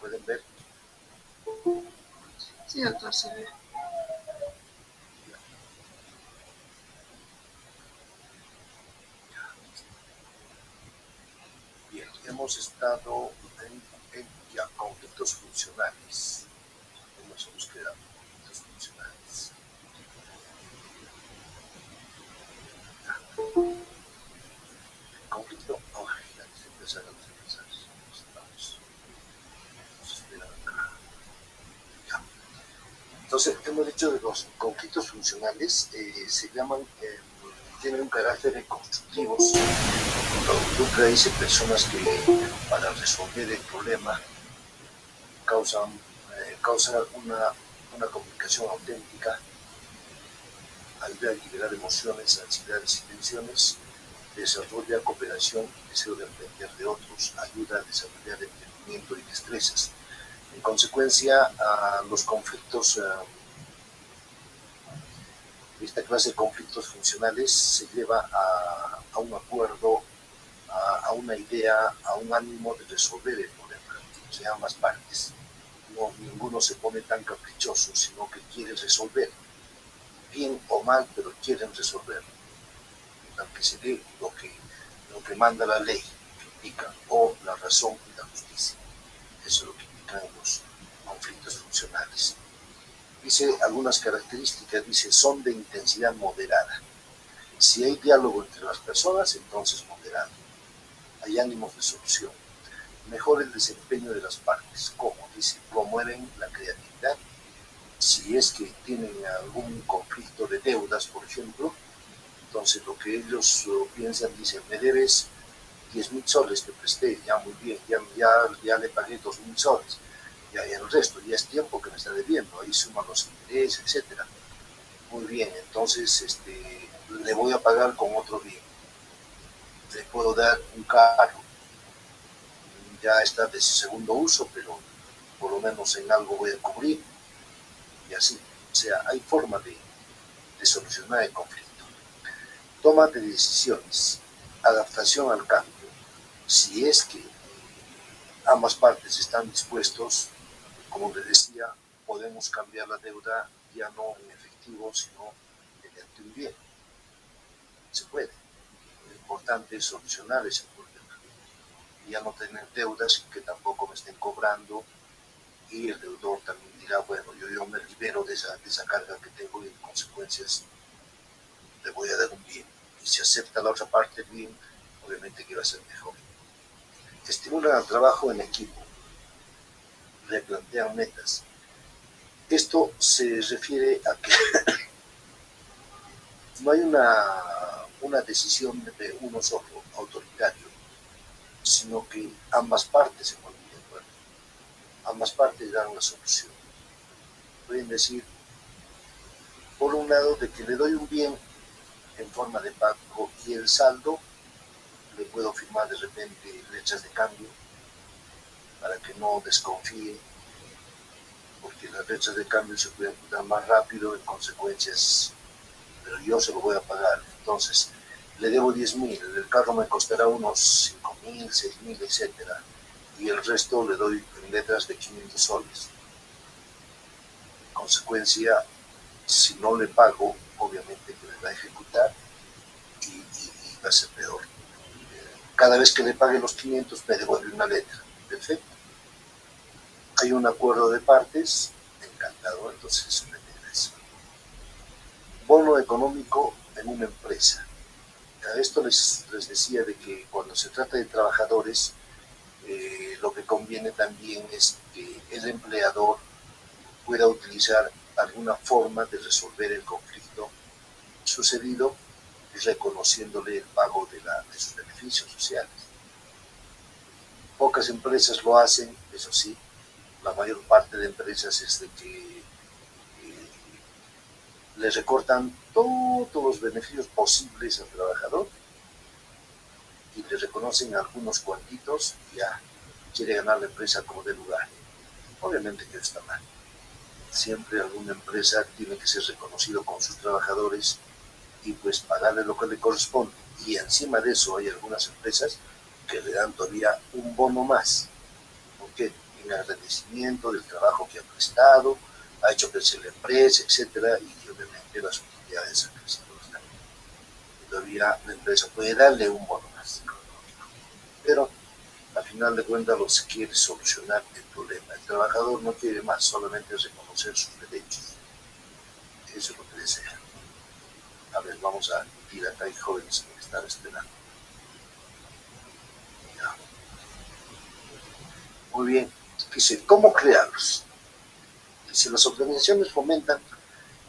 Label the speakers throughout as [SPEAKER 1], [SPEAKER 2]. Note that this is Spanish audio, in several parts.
[SPEAKER 1] pueden ver?
[SPEAKER 2] Sí, doctor, se ve.
[SPEAKER 1] Bien, hemos estado en ya conflictos funcionales. Hemos búsqueda de conflictos funcionales. Conflicto, antes de empezar a empezar, vamos a esperar acá. Ya. Entonces, hemos dicho de los conflictos funcionales, se llaman, tienen un carácter constructivos, involucra dice personas que para resolver el problema causan una comunicación auténtica, ayuda a liberar emociones, ansiedades y tensiones, desarrolla cooperación y deseo de aprender de otros, ayuda a desarrollar entendimiento y destrezas. En consecuencia, los conflictos, esta clase de conflictos funcionales se lleva a un acuerdo, a una idea, a un ánimo de resolver el problema, o sea, ambas partes. No, ninguno se pone tan caprichoso, sino que quiere resolver, bien o mal, pero quieren resolverlo, aunque se dé lo que manda la ley, que indica, o la razón y la justicia. Eso es lo que indican los conflictos funcionales. Dice algunas características, dice, son de intensidad moderada. Si hay diálogo entre las personas, entonces moderado. Hay ánimos de solución. Mejor el desempeño de las partes. ¿Cómo? Dice, promueven la creatividad. Si es que tienen algún conflicto de deudas, por ejemplo, entonces lo que ellos piensan, dicen, me debes 10,000 soles, te presté, ya muy bien, ya le pagué 2,000 soles, ya el resto, ya es tiempo que me está debiendo, ahí suman los intereses, etcétera. Muy bien, entonces le voy a pagar con otro bien. Le puedo dar un carro, ya está de segundo uso, pero por lo menos en algo voy a cubrir, y así. O sea, hay forma de solucionar el conflicto. Toma de decisiones, adaptación al cambio. Si es que ambas partes están dispuestos, como les decía, podemos cambiar la deuda ya no en efectivo, sino mediante un bien. Se puede. Lo importante es solucionar ese problema. Y ya no tener deudas que tampoco me estén cobrando, y el deudor también dirá, bueno, yo me libero de esa carga que tengo y en consecuencias le voy a dar un bien. Y si acepta la otra parte el bien, obviamente que va a ser mejor. Estimula el trabajo en equipo, replantean metas. Esto se refiere a que no hay una decisión de uno solo, autoritario, sino que ambas partes se ponen de acuerdo, ambas partes dan una solución. Pueden decir, por un lado, de que le doy un bien en forma de pago y el saldo le puedo firmar de repente letras de cambio para que no desconfíe, porque las letras de cambio se pueden dar más rápido, en consecuencias, pero yo se lo voy a pagar. Entonces, le debo 10,000, el carro me costará unos 5,000, 6,000, etcétera, y el resto le doy en letras de 500 soles. En consecuencia, si no le pago, obviamente que me va a ejecutar y va a ser peor. Cada vez que le pague los 500 me devuelve una letra. Perfecto. Hay un acuerdo de partes, encantado, entonces eso me interesa. Bono económico en una empresa. A esto les decía de que cuando se trata de trabajadores, lo que conviene también es que el empleador pueda utilizar alguna forma de resolver el conflicto sucedido, reconociéndole el pago de sus beneficios sociales. Pocas empresas lo hacen, eso sí, la mayor parte de empresas es de que le recortan todos los beneficios posibles al trabajador y le reconocen algunos cuantitos y ya quiere ganar la empresa como de lugar. Obviamente que está mal. Siempre alguna empresa tiene que ser reconocido con sus trabajadores y pues pagarle lo que le corresponde. Y encima de eso hay algunas empresas que le dan todavía un bono más. ¿Por qué? en agradecimiento del trabajo que ha prestado, ha hecho crecer la empresa, etcétera, y obviamente las utilidades han crecido bastante. Todavía la empresa puede darle un bono más económico, pero al final de cuentas lo que se quiere es solucionar el problema. El trabajador no quiere más, solamente reconocer sus derechos. Eso es lo que desea. A ver, vamos a ir acá, hay jóvenes que están esperando. Ya. Muy bien. Dice, ¿cómo crearlos? Dice, las organizaciones fomentan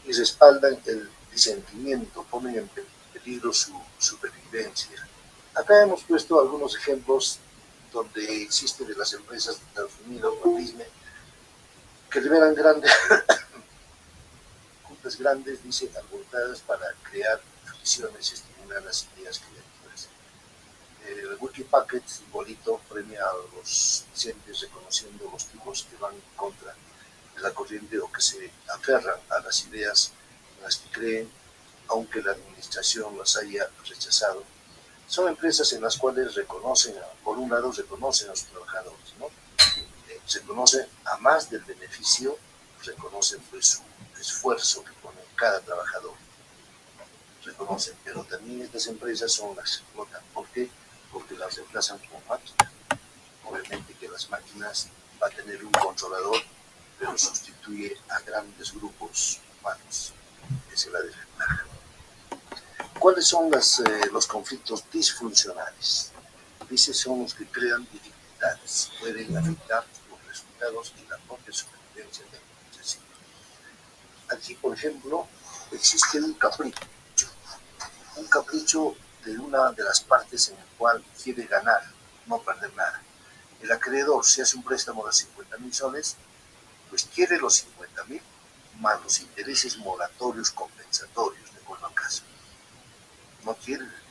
[SPEAKER 1] y respaldan el disentimiento, ponen en peligro su supervivencia. Acá hemos puesto algunos ejemplos donde existe de las empresas de Estados Unidos, o Disney, que liberan grandes, juntas grandes, dice, alborotadas para crear fricciones y estimular las ideas creativas. El Wikipacket, simbolito, premia a los docentes reconociendo los tipos que van en contra de la corriente o que se aferran a las ideas en las que creen, aunque la administración las haya rechazado. Son empresas en las cuales reconocen, por un lado, reconocen a los trabajadores, ¿no? Se conoce a más del beneficio, reconocen pues su esfuerzo que pone cada trabajador, reconocen, pero también estas empresas son las que explotan. ¿Por qué? Porque las reemplazan con máquinas. Obviamente que las máquinas va a tener un controlador, pero sustituye a grandes grupos humanos. Esa es la desventaja. ¿Cuáles son los conflictos disfuncionales? Dice, son los que crean dificultades, pueden afectar los resultados y la propia supervivencia de la organización. Aquí, por ejemplo, existe un capricho de una de las partes en el cual quiere ganar, no perder nada. El acreedor, si hace un préstamo de 50.000 soles, pues quiere los 50.000 más los intereses moratorios compensatorios, de acuerdo al caso.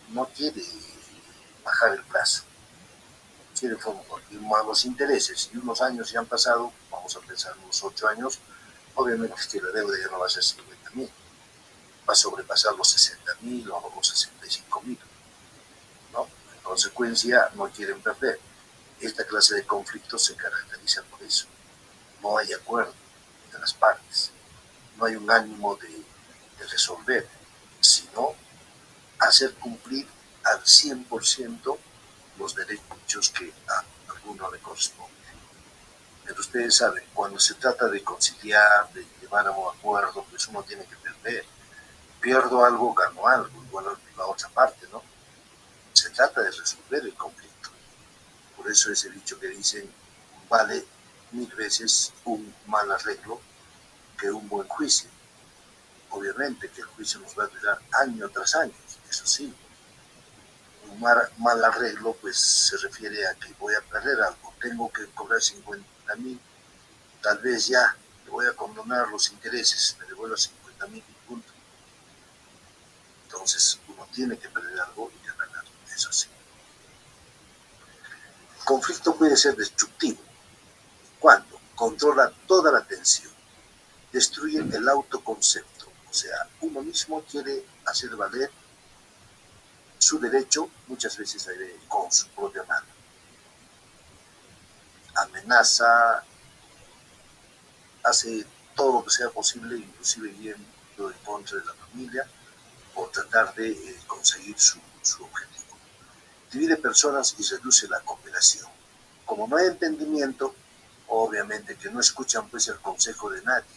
[SPEAKER 1] No quiere bajar el plazo, quiere más los intereses, y unos años ya han pasado, vamos a pensar unos 8 años, obviamente es que la deuda ya no va a ser 50.000, va a sobrepasar los 60.000 o los 65.000, ¿no? En consecuencia, no quieren perder. Esta clase de conflictos se caracteriza por eso. No hay acuerdo de las partes, no hay un ánimo de resolver, sino hacer cumplir al 100% los derechos que a alguno le corresponden. Pero ustedes saben, cuando se trata de conciliar, de llevar a un acuerdo, pues uno tiene que perder. Pierdo algo, gano algo, igual la otra parte, ¿no? Se trata de resolver el conflicto. Por eso ese dicho que dicen, vale 1000 veces un mal arreglo que un buen juicio. Obviamente que el juicio nos va a durar año tras año, eso sí. Un mal arreglo pues se refiere a que voy a perder algo, tengo que cobrar 50.000, tal vez ya le voy a condonar los intereses, me devuelvo 50.000 y punto. Entonces uno tiene que perder algo y ganar algo, eso sí. El conflicto puede ser destructivo cuando controla toda la atención, destruye el autoconcepto, o sea, uno mismo quiere hacer valer su derecho, muchas veces con su propia mano. Amenaza, hace todo lo que sea posible, inclusive yendo en contra de la familia, por tratar de conseguir su objetivo. Divide personas y reduce la cooperación. Como no hay entendimiento, obviamente que no escuchan pues el consejo de nadie,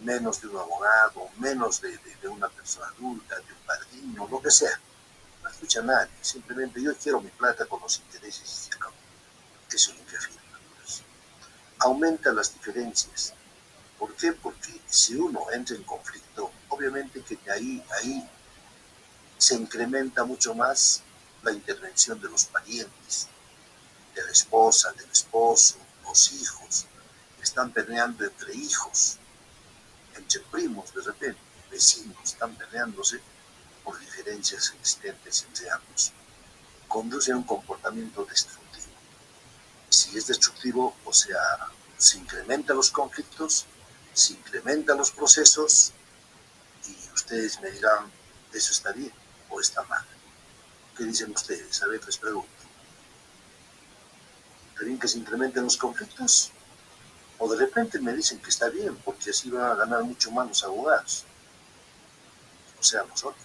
[SPEAKER 1] menos de un abogado, menos de una persona adulta, de un padrino, lo que sea. No escucha a nadie, simplemente yo quiero mi plata con los intereses y se acabó. Eso es lo que afirma. Aumenta las diferencias. ¿Por qué? Porque si uno entra en conflicto, obviamente que ahí se incrementa mucho más la intervención de los parientes, de la esposa, del esposo, los hijos. Están peleando entre hijos, entre primos de repente, vecinos, están peleándose por diferencias existentes entre ambos. Conduce a un comportamiento destructivo. Si es destructivo, o sea, se incrementan los conflictos, se incrementan los procesos, y ustedes me dirán, ¿eso está bien o está mal? ¿Qué dicen ustedes? A ver, les pregunto. ¿Está bien que se incrementen los conflictos? O de repente me dicen que está bien, porque así van a ganar mucho más los abogados. O sea, nosotros.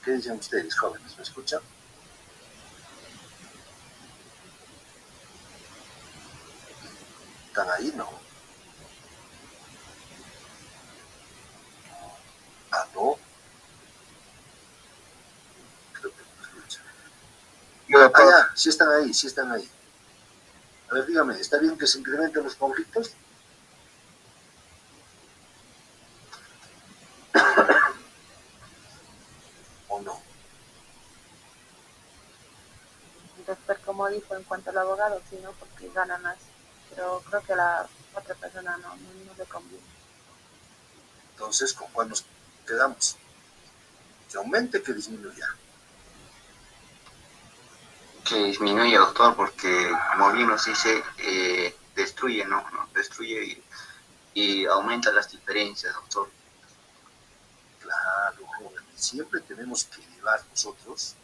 [SPEAKER 1] ¿Qué dicen ustedes, jóvenes? ¿Me escuchan? ¿Están ahí? No. Ah, no. Creo que no me escuchan. Ah, ya, sí están ahí, sí están ahí. A ver, dígame, ¿está bien que se incrementen los conflictos? ¿O no?
[SPEAKER 2] Doctor, como dijo en cuanto al abogado, sí, ¿no? Porque gana más. Pero creo que a la otra persona no le conviene.
[SPEAKER 1] Entonces, ¿con cuál nos quedamos? ¿Que aumente, que disminuya?
[SPEAKER 3] Que disminuye, doctor, porque como bien nos dice, destruye, ¿no? Destruye y aumenta las diferencias, doctor.
[SPEAKER 1] Claro, joven, siempre tenemos que llevar nosotros,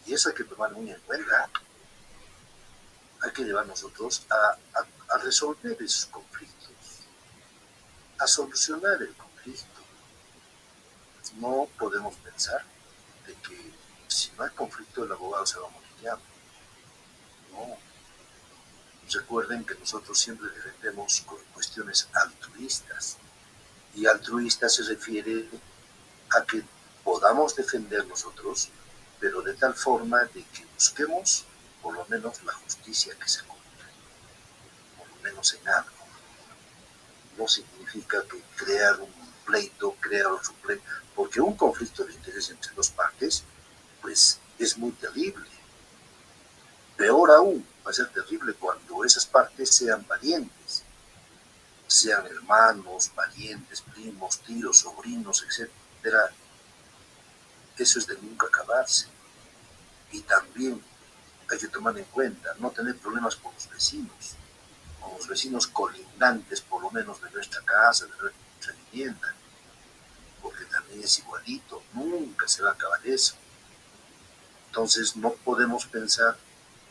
[SPEAKER 1] y eso hay que tomar muy en cuenta, hay que llevar nosotros a resolver esos conflictos, a solucionar el conflicto. No podemos pensar de que si no hay conflicto el abogado se va a morir ya. No. Recuerden que nosotros siempre defendemos con cuestiones altruistas. Y altruista se refiere a que podamos defender nosotros, pero de tal forma de que busquemos por lo menos la justicia que se cumpla, por lo menos en algo. No significa que crear un pleito, crear otro pleito, porque un conflicto de interés entre dos partes, pues es muy terrible. Peor aún, va a ser terrible cuando esas partes sean parientes, sean hermanos, parientes, primos, tíos, sobrinos, etcétera. Eso es de nunca acabarse. Y también hay que tomar en cuenta no tener problemas con los vecinos colindantes, por lo menos de nuestra casa, de nuestra vivienda, porque también es igualito, nunca se va a acabar eso. Entonces no podemos pensar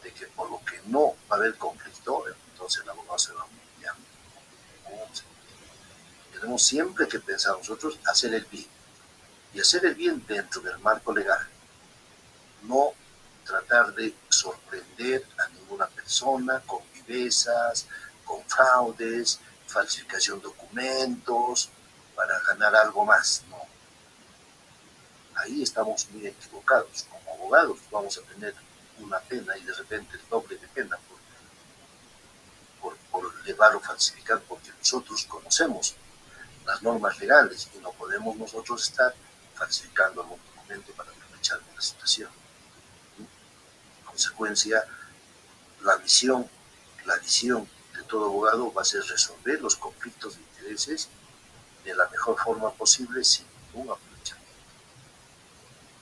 [SPEAKER 1] de que por lo que no va a haber conflicto, entonces el abogado se va a humillar. No, tenemos siempre que pensar nosotros hacer el bien, y hacer el bien dentro del marco legal, no tratar de sorprender a ninguna persona con vivezas, con fraudes, falsificación de documentos, para ganar algo más. No. Ahí estamos muy equivocados. Como abogados vamos a tener una pena y de repente el doble de pena por llevar o falsificar, porque nosotros conocemos las normas legales y no podemos nosotros estar falsificando algún documento para aprovechar una situación. En consecuencia, la visión de todo abogado va a ser resolver los conflictos de intereses de la mejor forma posible sin ningún aprovechamiento.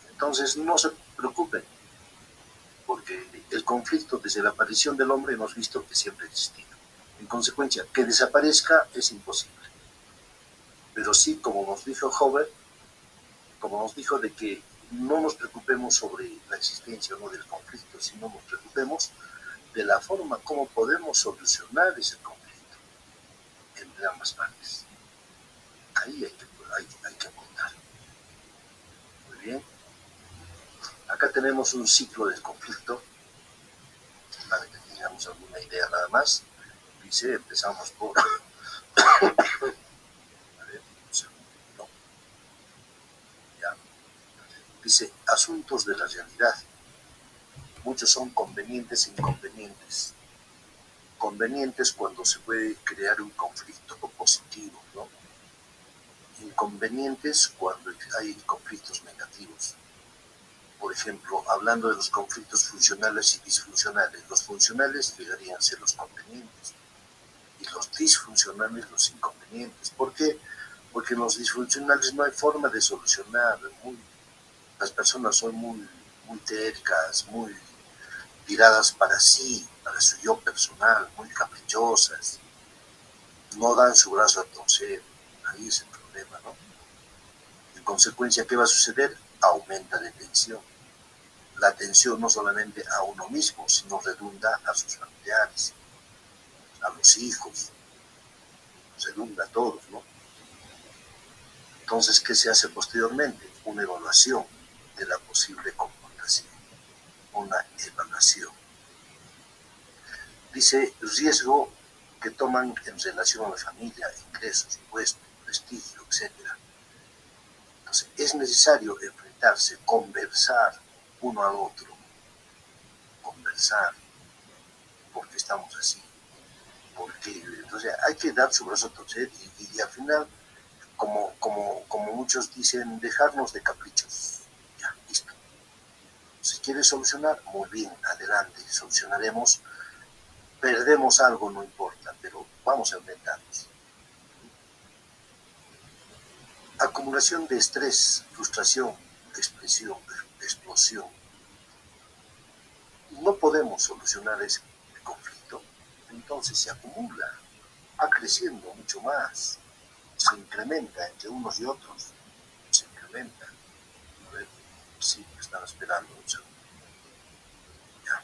[SPEAKER 1] Entonces, no se preocupen, porque el conflicto desde la aparición del hombre hemos visto que siempre ha existido. En consecuencia, que desaparezca es imposible. Pero sí, como nos dijo Hover, como nos dijo de que no nos preocupemos sobre la existencia o no del conflicto, sino nos preocupemos de la forma como podemos solucionar ese conflicto entre ambas partes. Ahí hay que apuntar. Muy bien. Acá tenemos un ciclo del conflicto, para que tengamos alguna idea nada más. Dice, empezamos por... a ver, un segundo. Ya. Dice, asuntos de la realidad. Muchos son convenientes e inconvenientes. Convenientes cuando se puede crear un conflicto positivo, ¿no? Inconvenientes cuando hay conflictos negativos. Por ejemplo, hablando de los conflictos funcionales y disfuncionales, los funcionales llegarían a ser los convenientes y los disfuncionales los inconvenientes. ¿Por qué? Porque en los disfuncionales no hay forma de solucionar. Las personas son muy tercas, muy tiradas para sí, para su yo personal, muy caprichosas, no dan su brazo a torcer. Ahí es el problema, ¿no? En consecuencia, ¿qué va a suceder? Aumenta la tensión. la atención no solamente a uno mismo, sino redunda a sus familiares, a los hijos, redunda a todos, ¿no? Entonces, ¿qué se hace posteriormente? Una evaluación de la posible comportación, una evaluación. Dice, riesgo que toman en relación a la familia, ingresos, puestos, prestigio, etc. Entonces, es necesario enfrentarse, conversar uno al otro, conversar, porque estamos así, porque entonces hay que dar su brazo a torcer y al final, como muchos dicen, dejarnos de caprichos, ya, listo. Si quieres solucionar, muy bien, adelante, solucionaremos, perdemos algo, no importa, pero vamos a enfrentarnos. Acumulación de estrés, frustración, explosión. No podemos solucionar ese conflicto, entonces se acumula, va creciendo mucho más, se incrementa entre unos y otros, se incrementa. A ver, sí, me estaba esperando un segundo. Ya.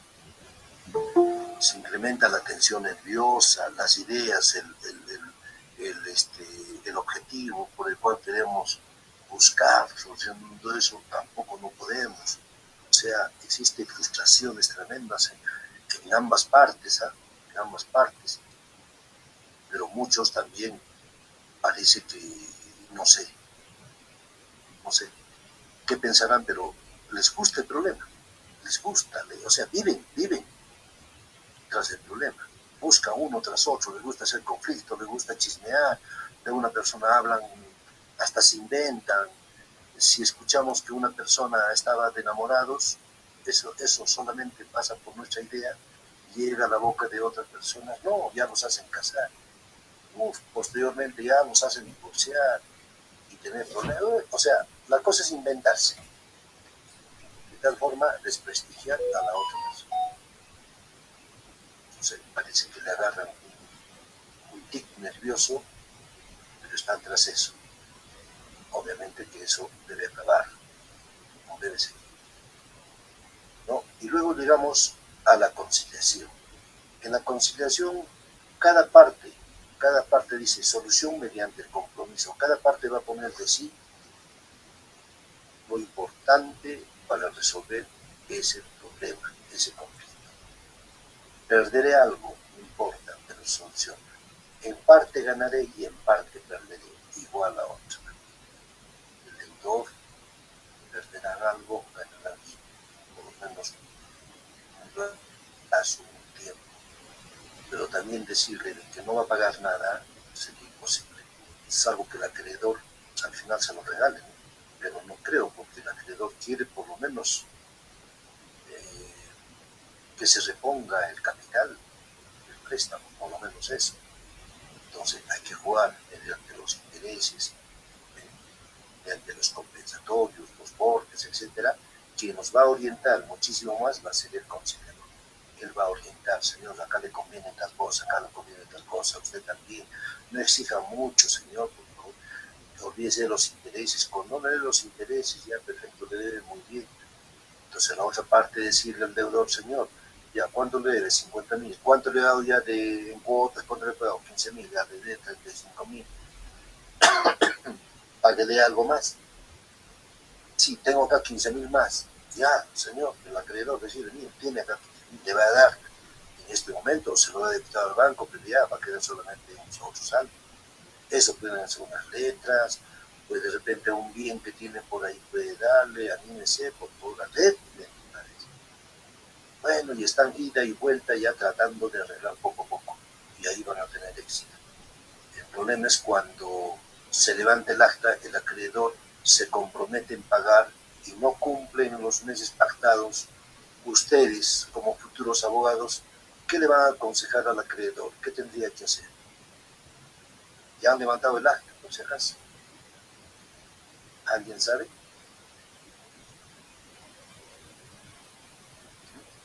[SPEAKER 1] Se incrementa la tensión nerviosa, las ideas, el objetivo por el cual queremos buscar, solucionando eso tampoco no podemos. O sea, existen frustraciones tremendas en ambas partes, ¿eh? En ambas partes. Pero muchos también parece que, no sé, no sé qué pensarán, pero les gusta el problema, les gusta, o sea, viven tras el problema, buscan uno tras otro, les gusta hacer conflicto, les gusta chismear, de una persona hablan, hasta se inventan. Si escuchamos que una persona estaba de enamorados, eso solamente pasa por nuestra idea, llega a la boca de otras personas, no, ya nos hacen casar, posteriormente ya nos hacen divorciar y tener problemas. O sea, la cosa es inventarse, de tal forma desprestigiar a la otra persona. Entonces parece que le agarran un tic nervioso, pero están tras eso. Obviamente que eso debe acabar, no debe seguir, ¿no? Y luego llegamos a la conciliación. En la conciliación, cada parte dice solución mediante el compromiso. Cada parte va a poner de sí lo importante para resolver ese problema, ese conflicto. Perderé algo, no importa, pero soluciona. En parte ganaré y en parte perderé, igual a otra. El deudor perderá algo, ganará por lo menos a su tiempo. Pero también decirle que no va a pagar nada sería imposible. Es algo que el acreedor al final se lo regale, ¿no? Pero no creo, porque el acreedor quiere por lo menos que se reponga el capital del préstamo, por lo menos eso. Entonces hay que jugar mediante los intereses, mediante los compensatorios, los bordes, etcétera. Quien nos va a orientar muchísimo más va a ser el conciliador. Él va a orientar, señor, acá le conviene tal cosa, acá le conviene tal cosa, usted también. No exija mucho, señor, por favor. Olvídese de los intereses. Cuando no le dé los intereses, ya perfecto, le debe muy bien. Entonces, la otra parte, decirle al deudor, señor, ya, ¿cuánto le debe? 50.000. ¿Cuánto le he dado ya en cuotas? ¿Cuánto le he pagado? 15.000, ya le debe 35.000. Páguele algo más. Sí, tengo acá 15.000 más. Ya, señor, el acreedor decirle, mire, tiene acá 15.000, le va a dar. En este momento se lo ha debitado al banco, pero ya va a quedar solamente un saldo. Eso pueden hacer unas letras, pues de repente un bien que tiene por ahí puede darle, anímese por toda la red. Bueno, y están ida y vuelta ya tratando de arreglar poco a poco, y ahí van a tener éxito. El problema es cuando se levanta el acta, el acreedor se compromete en pagar y no cumplen los meses pactados. Ustedes, como futuros abogados, ¿qué le van a aconsejar al acreedor? ¿Qué tendría que hacer? Ya han levantado el acta, por si acaso. ¿Alguien sabe?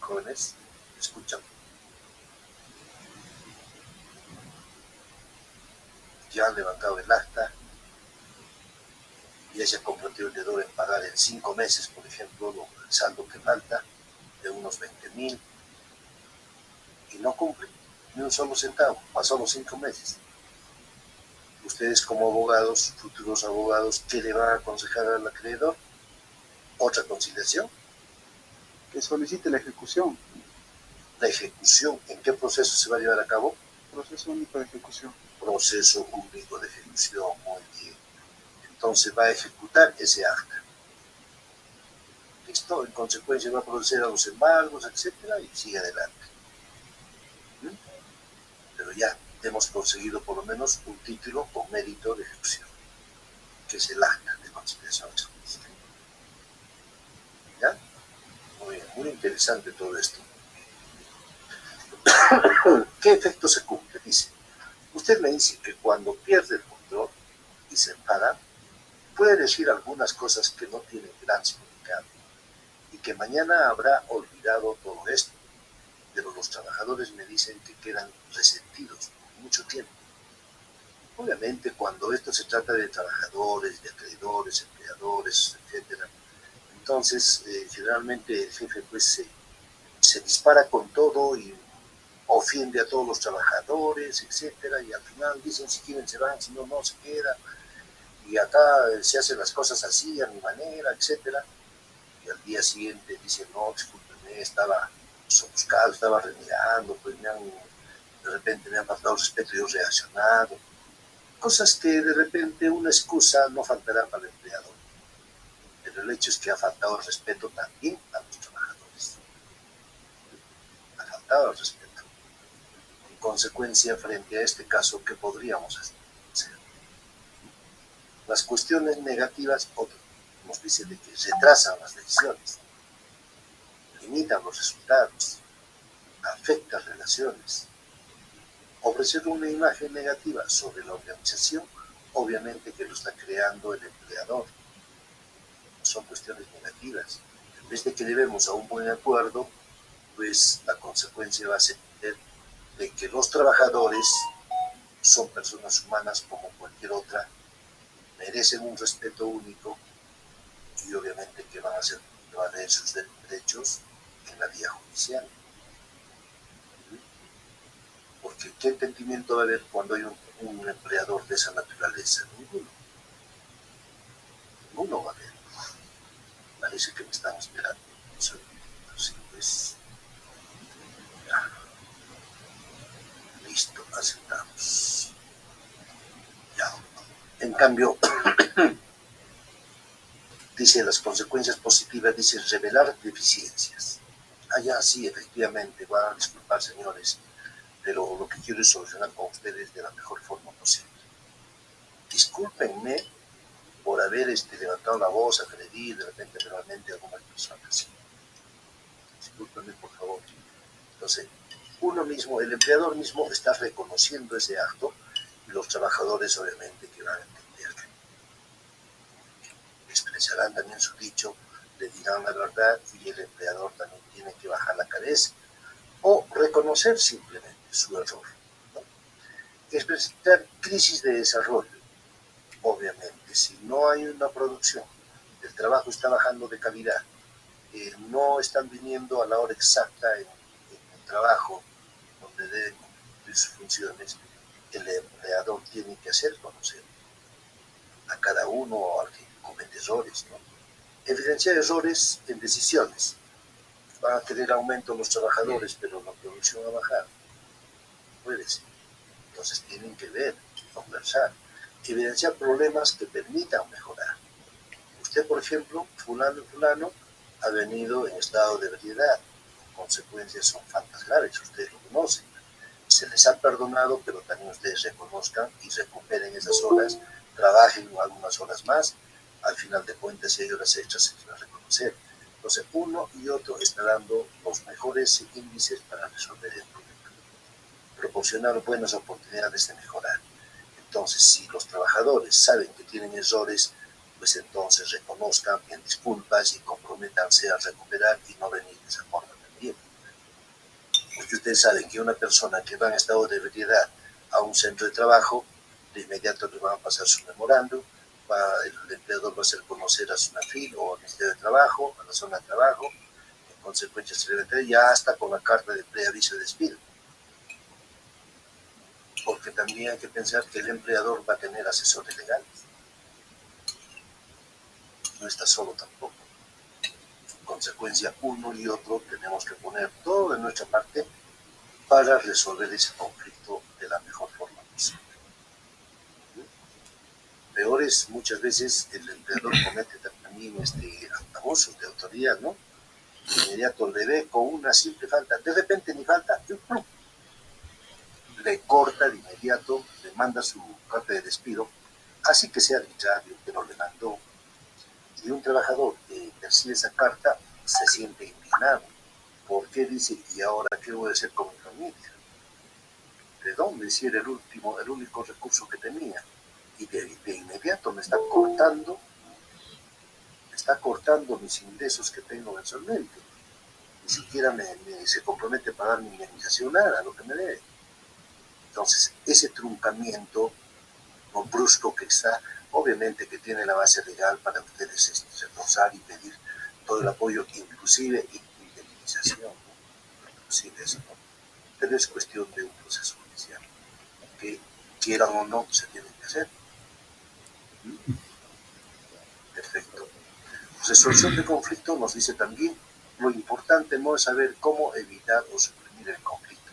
[SPEAKER 1] Jóvenes, escuchan. Ya han levantado el acta. y ella comprometió el deudor en pagar en 5 meses, por ejemplo, el saldo que falta de unos 20.000 y no cumple ni un solo centavo, pasó los 5 meses. Ustedes como abogados, futuros abogados, ¿qué le van a aconsejar al acreedor? ¿Otra conciliación?
[SPEAKER 4] Que solicite la ejecución.
[SPEAKER 1] ¿La ejecución en qué proceso se va a llevar a cabo?
[SPEAKER 4] Proceso único de ejecución.
[SPEAKER 1] Proceso único de ejecución, muy bien. Entonces va a ejecutar ese acta. ¿Listo? En consecuencia va a proceder a los embargos, etcétera, y sigue adelante. Pero ya hemos conseguido por lo menos un título con mérito de ejecución, que es el acta de conciliación extrajudicial. ¿Ya? Muy bien, muy interesante todo esto. ¿Qué efecto se cumple? Dice, usted me dice que cuando pierde el control y se enfada, puede decir algunas cosas que no tienen gran significado y que mañana habrá olvidado todo esto, pero los trabajadores me dicen que quedan resentidos por mucho tiempo. Obviamente, cuando esto se trata de trabajadores, de acreedores, empleadores, etcétera, entonces generalmente el jefe pues se dispara con todo y ofende a todos los trabajadores, etcétera, y al final dicen si quieren se van, si no, no se quedan, y acá se hacen las cosas así, a mi manera, etcétera, y al día siguiente dicen, no, discúlpenme, estaba ofuscado, estaba renegando, pues de repente me han faltado respeto y yo he reaccionado. Cosas que de repente una excusa no faltará para el empleador. Pero el hecho es que ha faltado el respeto también a los trabajadores. Ha faltado el respeto. En consecuencia, frente a este caso, ¿qué podríamos hacer? Las cuestiones negativas, nos dice de que retrasan las decisiones, limitan los resultados, afectan relaciones. Ofrecer una imagen negativa sobre la organización, obviamente que lo está creando el empleador. Son cuestiones negativas. En vez de que llevemos a un buen acuerdo, pues la consecuencia va a ser de que los trabajadores son personas humanas como cualquier otra, merecen un respeto único y obviamente que van a hacer valer sus derechos en la vía judicial. Porque ¿qué entendimiento va a haber cuando hay un empleador de esa naturaleza? Ninguno va a haber. Parece que me están esperando. Así pues, ya. Listo, aceptamos. Ya. En cambio, dice las consecuencias positivas, dice revelar deficiencias. Ya sí, efectivamente, van a disculpar, señores, pero lo que quiero es solucionar con ustedes de la mejor forma posible. Discúlpenme por haber levantado la voz, agredir de repente realmente a algunas personas. Discúlpenme, por favor. Entonces, uno mismo, el empleador mismo está reconociendo ese acto y los trabajadores obviamente que van a entender. Expresarán también su dicho, le dirán la verdad y el empleador también tiene que bajar la cabeza o reconocer simplemente su error. ¿No? Expresar crisis de desarrollo. Obviamente, si no hay una producción, el trabajo está bajando de calidad, no están viniendo a la hora exacta en el trabajo donde deben cumplir sus funciones, el empleador tiene que hacer conocer a cada uno al que comete errores, ¿no? Evidenciar errores en decisiones. Van a tener aumento los trabajadores, pero la producción va a bajar. Puede ser. Entonces tienen que ver, conversar, evidenciar problemas que permitan mejorar. Usted, por ejemplo, fulano, ha venido en estado de ebriedad. Consecuencias son faltas graves, ustedes lo conocen. Se les ha perdonado, pero también ustedes reconozcan y recuperen esas horas, trabajen algunas horas más. Al final de cuentas, si hay horas extras, se les va a reconocer. Entonces, uno y otro están dando los mejores índices para resolver el problema. Proporcionar buenas oportunidades de mejorar. Entonces, si los trabajadores saben que tienen errores, pues entonces reconozcan, piden disculpas y comprométanse a recuperar y no venir de esa forma también. Porque ustedes saben que una persona que va en estado de ebriedad a un centro de trabajo, de inmediato le van a pasar su memorándum el empleador va a hacer conocer a SUNAFIL o al Ministerio de Trabajo, a la zona de trabajo, en consecuencia se le mete ya hasta con la carta de preaviso de despido. Porque también hay que pensar que el empleador va a tener asesores legales. No está solo tampoco. En consecuencia, uno y otro tenemos que poner todo de nuestra parte para resolver ese conflicto de la mejor forma posible. Peor es, muchas veces el empleador comete también abusos de autoridad, ¿no? De inmediato le ve con una simple falta, de repente ni falta, le corta de inmediato, le manda su carta de despido, así que sea arbitrario, que no le mandó. Y un trabajador que percibe esa carta se siente indignado. ¿Por qué? Dice, ¿y ahora qué voy a hacer con mi familia? ¿De dónde? Si era el único recurso que tenía. Y de inmediato me está cortando mis ingresos que tengo mensualmente. Ni siquiera se compromete a pagar mi indemnización, nada, lo que me debe. Entonces, ese truncamiento no brusco que está, obviamente que tiene la base legal para ustedes reforzar y pedir todo el apoyo, inclusive indemnización, ¿no? Inclusive eso, ¿no? Pero es cuestión de un proceso judicial, que quieran o no, se tiene que hacer. Perfecto. Pues resolución de conflicto nos dice también, lo importante no es saber cómo evitar o suprimir el conflicto,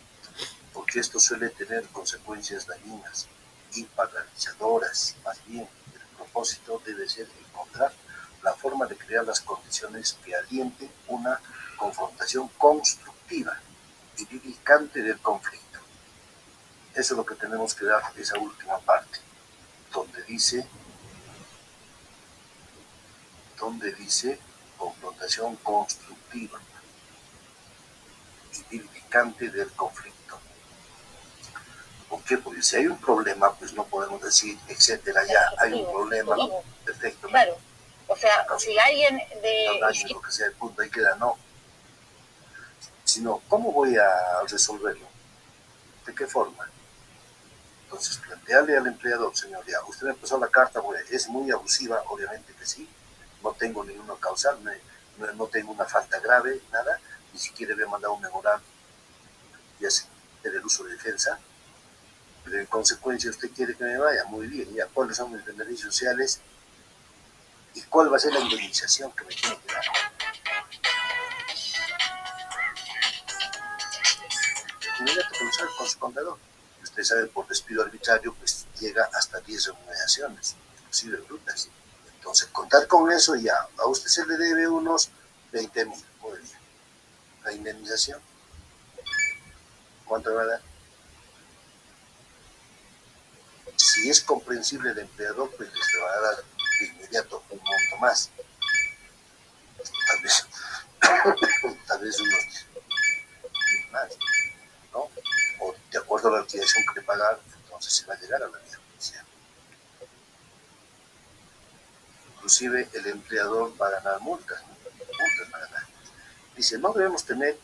[SPEAKER 1] porque esto suele tener consecuencias dañinas y paralizadoras. Más bien, el propósito debe ser encontrar la forma de crear las condiciones que alienten una confrontación constructiva y vivificante del conflicto. Eso es lo que tenemos que dar esa última parte, donde dice confrontación constructiva y vivificante del conflicto. ¿Por qué? Porque si hay un problema, pues no podemos decir, etcétera, ya hay un problema, perfecto.
[SPEAKER 5] Claro, o sea, si alguien de...
[SPEAKER 1] daño, lo que sea, el punto ahí queda, no. Sino, ¿cómo voy a resolverlo? ¿De qué forma? Entonces, plantearle al empleador, señor, ya, usted me pasó la carta, bueno, es muy abusiva, obviamente que sí, no tengo ninguna causal, no tengo una falta grave, nada, ni siquiera me he mandado un memorando, ya sé, del uso de defensa, pero en consecuencia usted quiere que me vaya, muy bien, ya, ¿cuáles son mis beneficios sociales? ¿Y cuál va a ser la indemnización que me tiene que dar? Inmediato comenzar con su contador. Usted sabe, por despido arbitrario, pues llega hasta 10 remuneraciones, inclusive brutas. Entonces, contar con eso ya, a usted se le debe unos 20.000, muy bien. La indemnización, ¿cuánto va a dar? Si es comprensible el empleador, pues le va a dar de inmediato un monto más. Tal vez unos 10.000 más, ¿no? O de acuerdo a la liquidación que pagar, entonces se va a llegar a la vía judicial. Inclusive el empleador va a ganar multas va a ganar. Dice, no debemos tener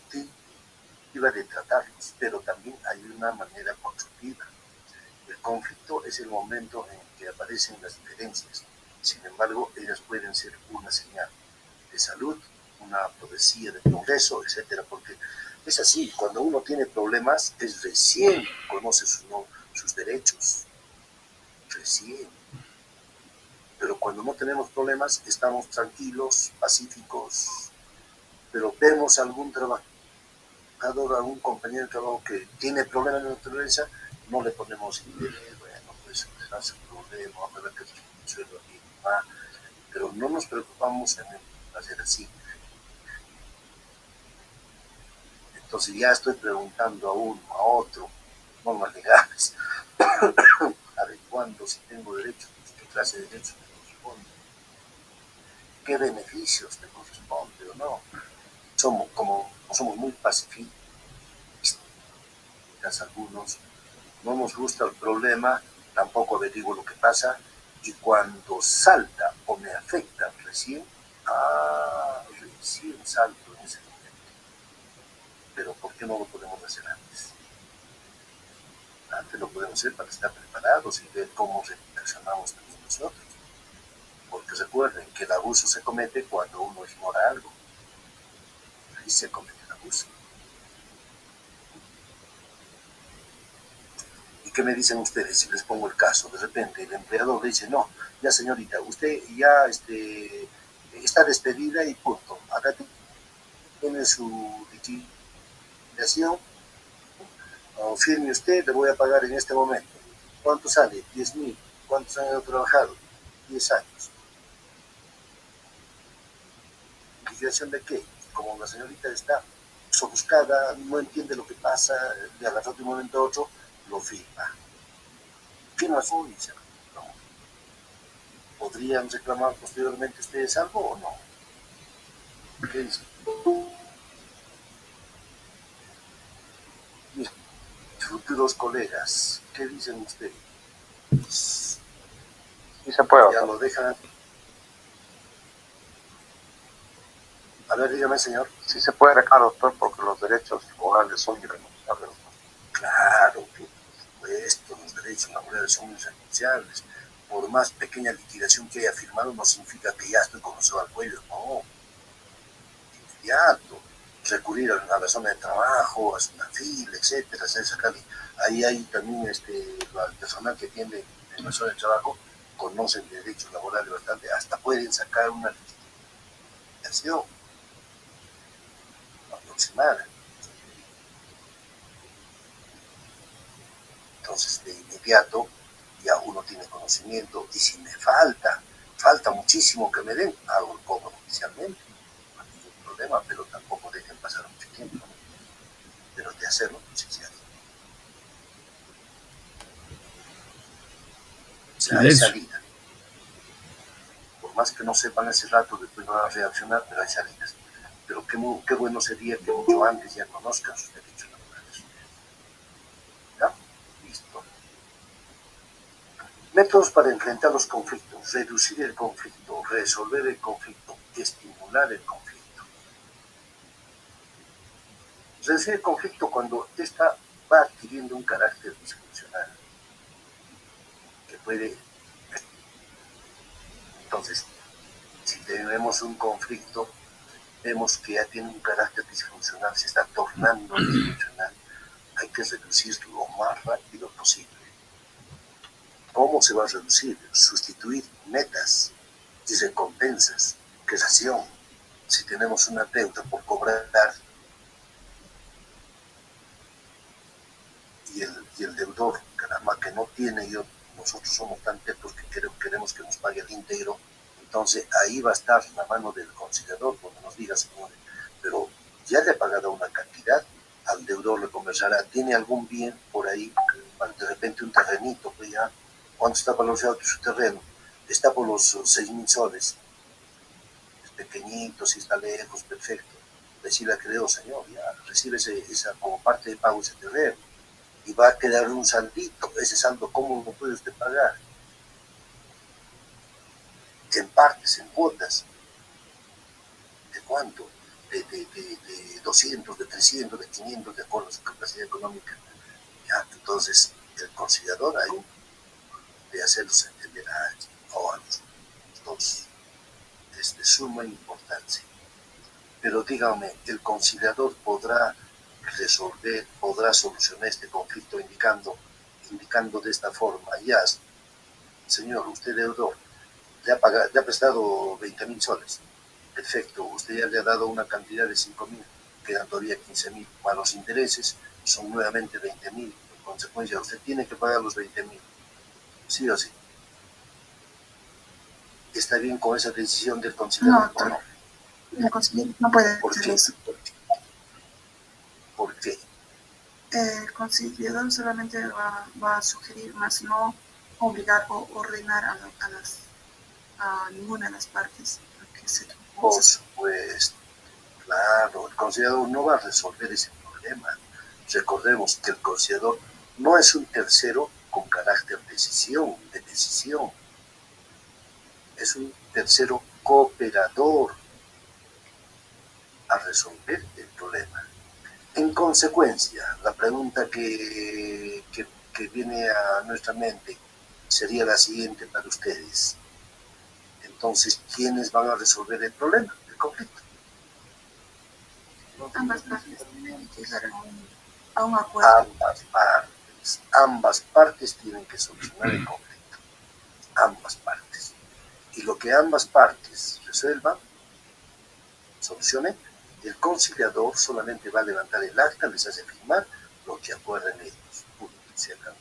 [SPEAKER 1] iba de tratarlos, pero también hay una manera constructiva. El conflicto es el momento en que aparecen las diferencias. Sin embargo, ellas pueden ser una señal de salud, una profecía de progreso, etcétera, porque es así, cuando uno tiene problemas, es recién conoce sus derechos, recién. Pero cuando no tenemos problemas, estamos tranquilos, pacíficos, pero vemos a algún trabajador, a algún compañero de trabajo que tiene problemas de naturaleza, no le ponemos interés, bueno, pues hace un problema, a ver que resuelva bien, pero no nos preocupamos en hacer así. Entonces ya estoy preguntando a uno, a otro, normas legales, adecuando si tengo derechos, qué clase de derechos me corresponde, qué beneficios me corresponde o no. Somos muy pacifistas algunos, no nos gusta el problema, tampoco averiguo lo que pasa, y cuando salta o me afecta recién salto en ese momento. Pero ¿por qué no lo podemos hacer antes? Antes lo podemos hacer para estar preparados y ver cómo reaccionamos también nosotros. Porque recuerden que el abuso se comete cuando uno ignora algo. Ahí se comete el abuso. ¿Y qué me dicen ustedes si les pongo el caso? De repente el empleador dice, no, ya señorita, usted ya está despedida y punto. Acá tiene su liquidación, firme usted, le voy a pagar en este momento. ¿Cuánto sale? 10.000. ¿Cuántos años ha trabajado? 10 años. ¿Liquidación de qué? Como la señorita está ofuscada, no entiende lo que pasa, le agarró de un momento a otro, lo firma. ¿Firma su dice? No. ¿Podrían reclamar posteriormente ustedes algo o no? ¿Qué dicen? Mis futuros colegas, ¿qué dicen ustedes?
[SPEAKER 6] Sí se puede.
[SPEAKER 1] Ya lo dejan. A ver, dígame, señor.
[SPEAKER 6] Sí se puede reclamar, doctor, porque los derechos laborales son irrenunciables.
[SPEAKER 1] Claro, pues los derechos laborales son irrenunciables. Por más pequeña liquidación que haya firmado, no significa que ya estoy con los al cuello, no. Inmediato. Recurrir a la zona de trabajo, a una fila, etcétera, ahí hay también el personal que tiene en la zona de trabajo, conocen derechos laborales bastante, hasta pueden sacar una liquidación aproximada. Entonces, de inmediato, ya uno tiene conocimiento, y si me falta muchísimo que me den, hago el cobro oficialmente, no hay ningún problema, pero tampoco dejen pasar mucho tiempo, ¿no? Pero de hacerlo, pues sí se hace. O sea, hay salida. Por más que no sepan ese rato, después van a reaccionar, pero hay salidas. Pero qué bueno sería que mucho antes ya conozcan sus derechos laborales. ¿Ya? Listo. Métodos para enfrentar los conflictos, reducir el conflicto, resolver el conflicto, estimular el conflicto. Reducir el conflicto cuando ésta va adquiriendo un carácter disfuncional, que puede... Entonces, si tenemos un conflicto, vemos que ya tiene un carácter disfuncional, se está tornando disfuncional, hay que reducirlo lo más rápido posible. ¿Cómo se va a reducir? Sustituir metas y recompensas, creación. Si tenemos una deuda por cobrar y el deudor, caramba, que no tiene, nosotros somos tan tetos que queremos que nos pague el íntegro, entonces ahí va a estar la mano del conciliador cuando nos diga, señor, pero ya le ha pagado una cantidad, al deudor le conversará, ¿tiene algún bien por ahí? De repente un terrenito, pues ya, ¿cuánto está valorizado su terreno? Está por los 6.000 soles, es pequeñito, si está lejos, perfecto. Decirle a creo, señor, ya recibe esa como parte de pago ese terreno, y va a quedar un saldito, ese saldo, ¿cómo lo puede usted pagar? En partes, en cuotas. ¿De cuánto? De 200, de 300, de 500, de acuerdo a su capacidad económica. Ya, entonces, el conciliador ahí de hacerlos entender a los dos es de suma importancia. Pero dígame, ¿el conciliador podrá resolver, podrá solucionar este conflicto indicando de esta forma? Ya, señor, usted deudor, le ha prestado 20.000 soles. Perfecto, usted ya le ha dado una cantidad de 5.000, quedan todavía 15.000, más los intereses son nuevamente 20.000. En consecuencia, usted tiene que pagar los 20.000, sí o sí. ¿Está bien con esa decisión del conciliador o no?
[SPEAKER 7] El conciliador no puede hacer eso.
[SPEAKER 1] ¿Por qué?
[SPEAKER 7] El conciliador solamente va a sugerir, más no obligar o ordenar a ninguna de las partes.
[SPEAKER 1] Por supuesto, claro, el conciliador no va a resolver ese problema. Recordemos que el conciliador no es un tercero con carácter de decisión. Es un tercero cooperador a resolver el problema. En consecuencia, la pregunta que viene a nuestra mente sería la siguiente para ustedes. En Entonces, ¿quiénes van a resolver el problema, el conflicto?
[SPEAKER 7] Ambas partes tienen que llegar a un acuerdo.
[SPEAKER 1] Ambas partes tienen que solucionar el conflicto, ambas partes. Y lo que ambas partes resuelvan, solucionen, el conciliador solamente va a levantar el acta, les hace firmar lo que acuerden ellos. Punto, se acabó.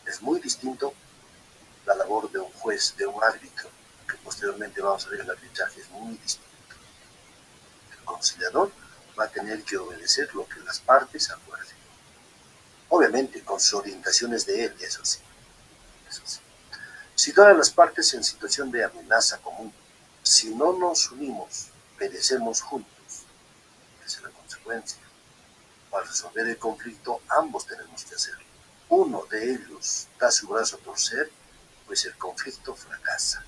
[SPEAKER 1] Es muy distinto la labor de un juez, de un árbitro, que posteriormente vamos a ver el arbitraje, es muy distinto. El conciliador va a tener que obedecer lo que las partes acuerden. Obviamente con sus orientaciones de él, eso sí. Eso sí. Si todas las partes en situación de amenaza común, si no nos unimos, perecemos juntos, esa es la consecuencia. Para resolver el conflicto, ambos tenemos que hacerlo. Uno de ellos da su brazo a torcer, pues el conflicto fracasa.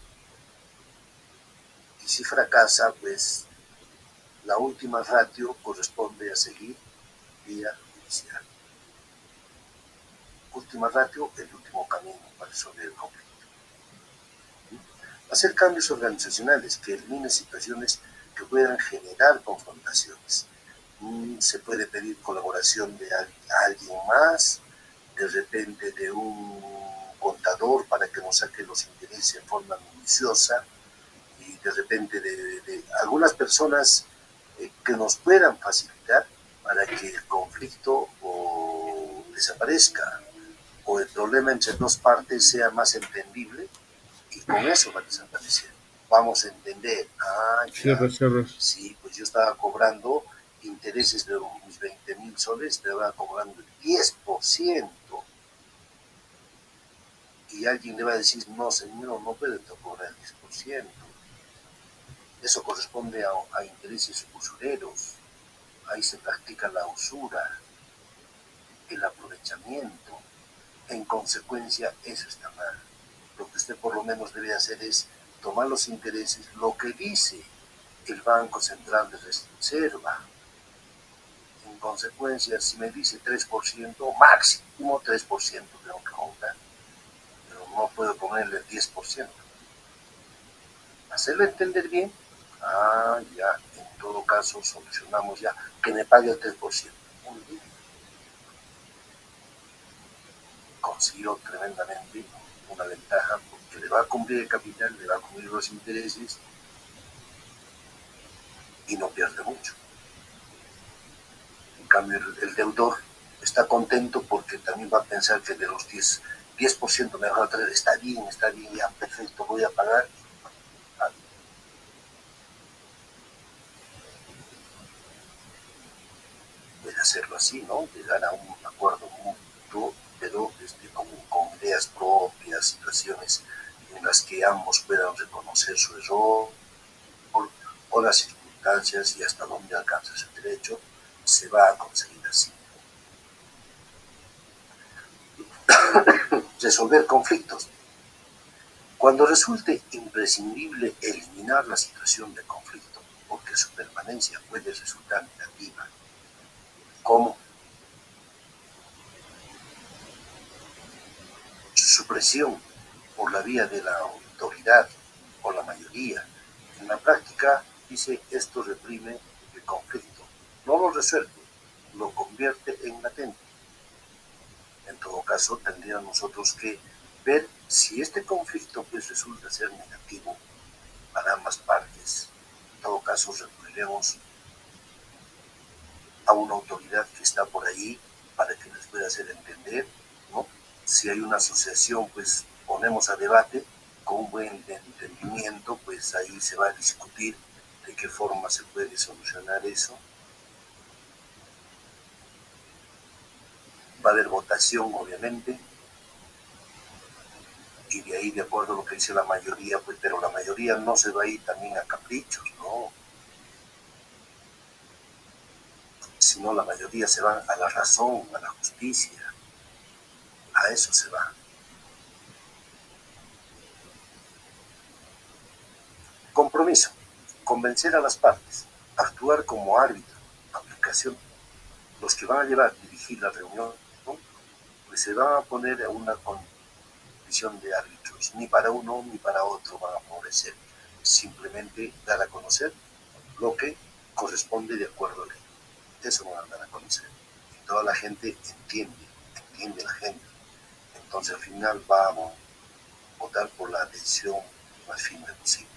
[SPEAKER 1] Y si fracasa, pues la última ratio corresponde a seguir vía judicial. Última ratio, el último camino para resolver el conflicto. Hacer cambios organizacionales que eliminen situaciones que puedan generar confrontaciones. Se puede pedir colaboración de alguien más, de repente de un contador para que nos saque los intereses en forma minuciosa, y de repente de algunas personas que nos puedan facilitar para que el conflicto o desaparezca o el problema entre dos partes sea más entendible, y con eso va a desaparecer. Vamos a entender, sí, pues yo estaba cobrando intereses de mis 20.000 soles, te va cobrando el 10%. Y alguien le va a decir, no señor, no puede cobrar el 10%. Eso corresponde a intereses usureros. Ahí se practica la usura, el aprovechamiento. En consecuencia, eso está mal. Lo que usted por lo menos debe hacer es tomar los intereses, lo que dice el Banco Central de Reserva. En consecuencia, si me dice 3%, máximo 3% tengo que comprar, pero no puedo ponerle el 10%. Hacerle entender bien, ya, en todo caso solucionamos ya, que me pague el 3%. Muy bien. Consiguió tremendamente una ventaja porque le va a cumplir el capital, le va a cumplir los intereses y no pierde mucho. En cambio, el deudor está contento porque también va a pensar que de los 10% me va a traer, está bien, ya, perfecto, voy a pagar. Puede hacerlo así, ¿no? Llegar a un acuerdo mutuo, pero con ideas propias, situaciones en las que ambos puedan reconocer su error o las circunstancias y hasta dónde alcanza ese derecho, se va a conseguir así. Resolver conflictos. Cuando resulte imprescindible eliminar la situación de conflicto, porque su permanencia puede resultar negativa, como supresión por la vía de la autoridad o la mayoría. En la práctica, dice, esto reprime el conflicto, no lo resuelve, lo convierte en latente. En todo caso, tendríamos nosotros que ver si este conflicto pues resulta ser negativo para ambas partes. En todo caso, recurriremos a una autoridad que está por ahí para que les pueda hacer entender, ¿no? Si hay una asociación, pues ponemos a debate con un buen entendimiento, pues ahí se va a discutir de qué forma se puede solucionar eso. Va a haber votación, obviamente, y de ahí, de acuerdo a lo que dice la mayoría, pues, pero la mayoría no se va a ir también a caprichos, ¿no? Sino la mayoría se va a la razón, a la justicia, a eso se va. Compromiso, convencer a las partes, actuar como árbitro, aplicación. Los que van a dirigir la reunión, pues se van a poner condición de árbitros, ni para uno ni para otro van a favorecer, simplemente dar a conocer lo que corresponde de acuerdo a ley. Eso van a dar a conocer. Y toda la gente entiende la gente. Entonces al final vamos a votar por la decisión más firme posible.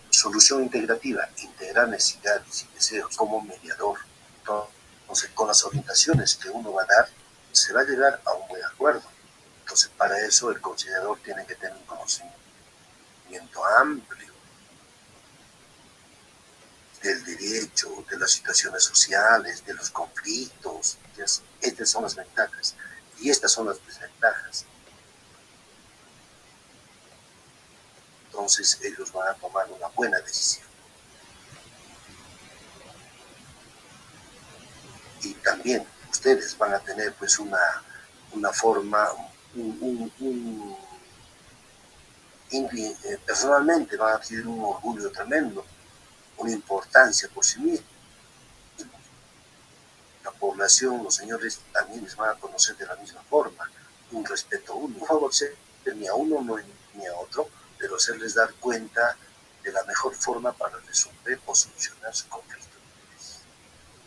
[SPEAKER 1] Solución integrativa, integrar necesidades y deseos como mediador. Entonces, con las orientaciones que uno va a dar, se va a llegar a un buen acuerdo. Entonces, para eso el conciliador tiene que tener un conocimiento amplio del derecho, de las situaciones sociales, de los conflictos. Estas son las ventajas y estas son las desventajas. Entonces ellos van a tomar una buena decisión. Y también ustedes van a tener pues una forma, personalmente van a adquirir un orgullo tremendo, una importancia por sí mismos. La población, los señores también les van a conocer de la misma forma, un respeto uno, no favorecer ni a uno ni a otro, pero hacerles dar cuenta de la mejor forma para resolver o solucionar su conflicto.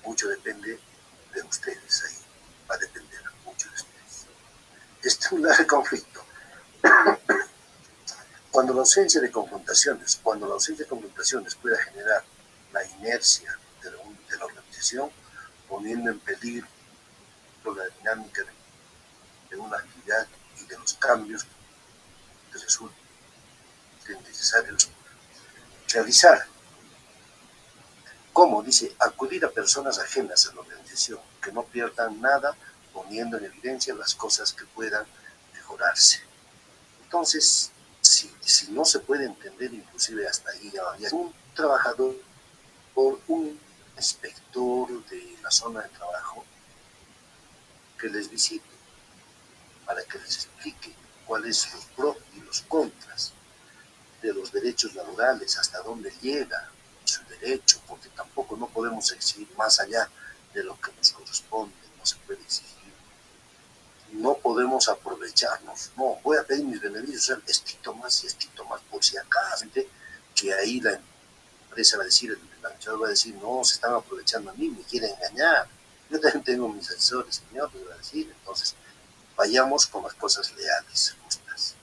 [SPEAKER 1] Mucho depende de ustedes ahí, va a depender mucho de ustedes. Estimular el conflicto. Cuando la ausencia de confrontaciones pueda generar la inercia de la organización, poniendo en peligro la dinámica de una actividad y de los cambios que resulten necesarios realizar. ¿Cómo? Dice, acudir a personas ajenas a la organización, que no pierdan nada, poniendo en evidencia las cosas que puedan mejorarse. Entonces, si no se puede entender, inclusive hasta ahí, un trabajador o un inspector de la zona de trabajo que les visite para que les explique cuáles son los pros y los contras de los derechos laborales, hasta dónde llega su derecho, porque tampoco no podemos exigir más allá de lo que nos corresponde, no se puede exigir. No podemos aprovecharnos, no, voy a pedir mis beneficios, estito más y estito más, por si acaso, que ahí la empresa va a decir, el administrador va a decir, no, se están aprovechando a mí, me quieren engañar, yo también tengo mis asesores, señor, les va a decir. Entonces, vayamos con las cosas leales, justas.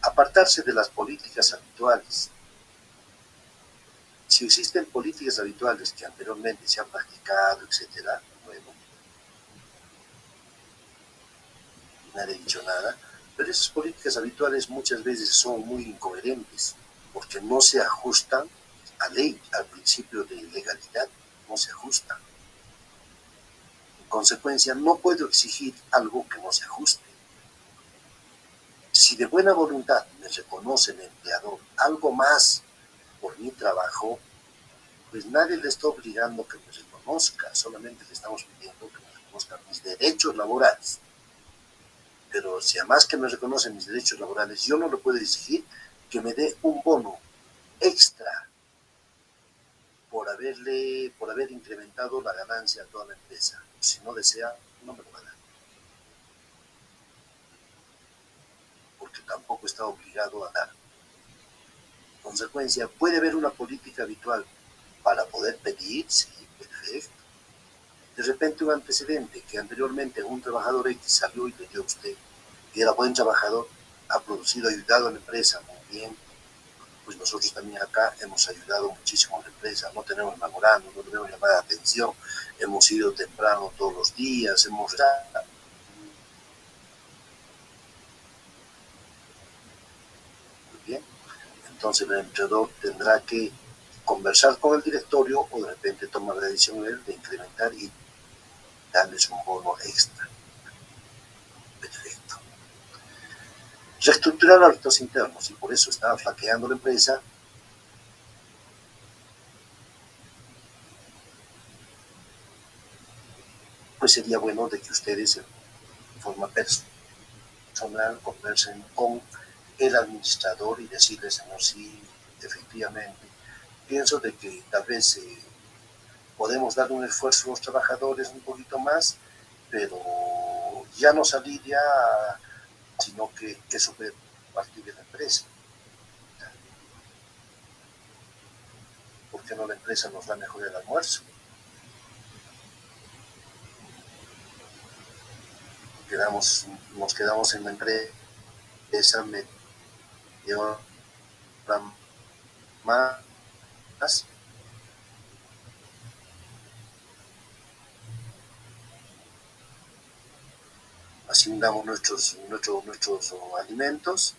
[SPEAKER 1] Apartarse de las políticas habituales. Si existen políticas habituales que anteriormente se han practicado, etcétera, bueno, nadie ha dicho nada, pero esas políticas habituales muchas veces son muy incoherentes, porque no se ajustan a ley, al principio de legalidad, no se ajustan. En consecuencia, no puedo exigir algo que no se ajuste. Si de buena voluntad me reconoce el empleador algo más por mi trabajo, pues nadie le está obligando que me reconozca, solamente le estamos pidiendo que me reconozcan mis derechos laborales. Pero si además que me reconocen mis derechos laborales, yo no le puedo exigir que me dé un bono extra por haber incrementado la ganancia a toda la empresa. Si no desea, no me lo va a dar. Porque tampoco está obligado a dar. En consecuencia, puede haber una política habitual para poder pedir, sí, perfecto. De repente un antecedente que anteriormente un trabajador X salió y le dio a usted, y era buen trabajador, ha producido, ayudado a la empresa, muy bien. Pues nosotros también acá hemos ayudado muchísimo a la empresa, no tenemos memorando, no tenemos llamada de atención, hemos ido temprano todos los días, hemos... Muy bien, entonces el empleador tendrá que conversar con el directorio o de repente tomar la decisión de incrementar y darles un bono extra. Perfecto. Reestructurar hábitos internos, y por eso estaba flaqueando la empresa. Pues sería bueno de que ustedes en forma personal conversen con el administrador y decirle, señor, sí, efectivamente, pienso de que tal vez podemos dar un esfuerzo a los trabajadores un poquito más pero ya no salir ya, sino que eso puede partir de la empresa. ¿Por qué no la empresa nos da mejor el almuerzo? Nos quedamos en la empresa media hora más, asignamos nuestros alimentos,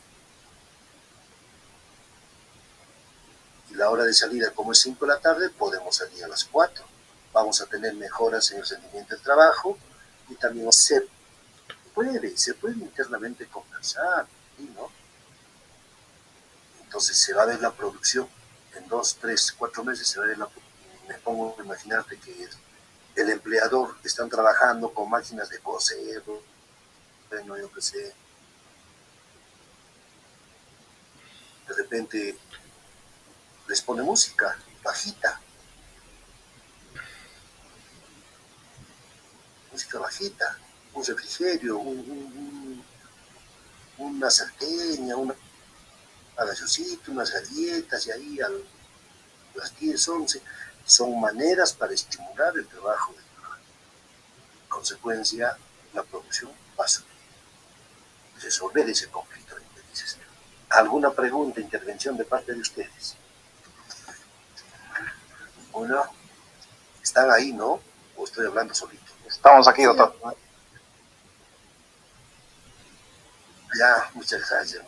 [SPEAKER 1] y la hora de salida, como es 5 de la tarde, podemos salir a las 4. Vamos a tener mejoras en el rendimiento del trabajo, y también se puede internamente conversar, ¿no? Entonces se va a ver la producción en 2, 3, 4 meses, se va a ver me pongo a imaginarte que el empleador están trabajando con máquinas de coser, bueno, yo qué sé, de repente les pone música bajita, un refrigerio, una salteña, una gaseosita, unas galletas, y ahí a las 10, 11, son maneras para estimular el trabajo. En consecuencia, la producción va a subir. Resolver ese conflicto de intereses. ¿Alguna pregunta, intervención de parte de ustedes? Bueno, están ahí, ¿no? ¿O estoy hablando solito?
[SPEAKER 6] Estamos aquí, doctor.
[SPEAKER 1] Ya, muchas gracias.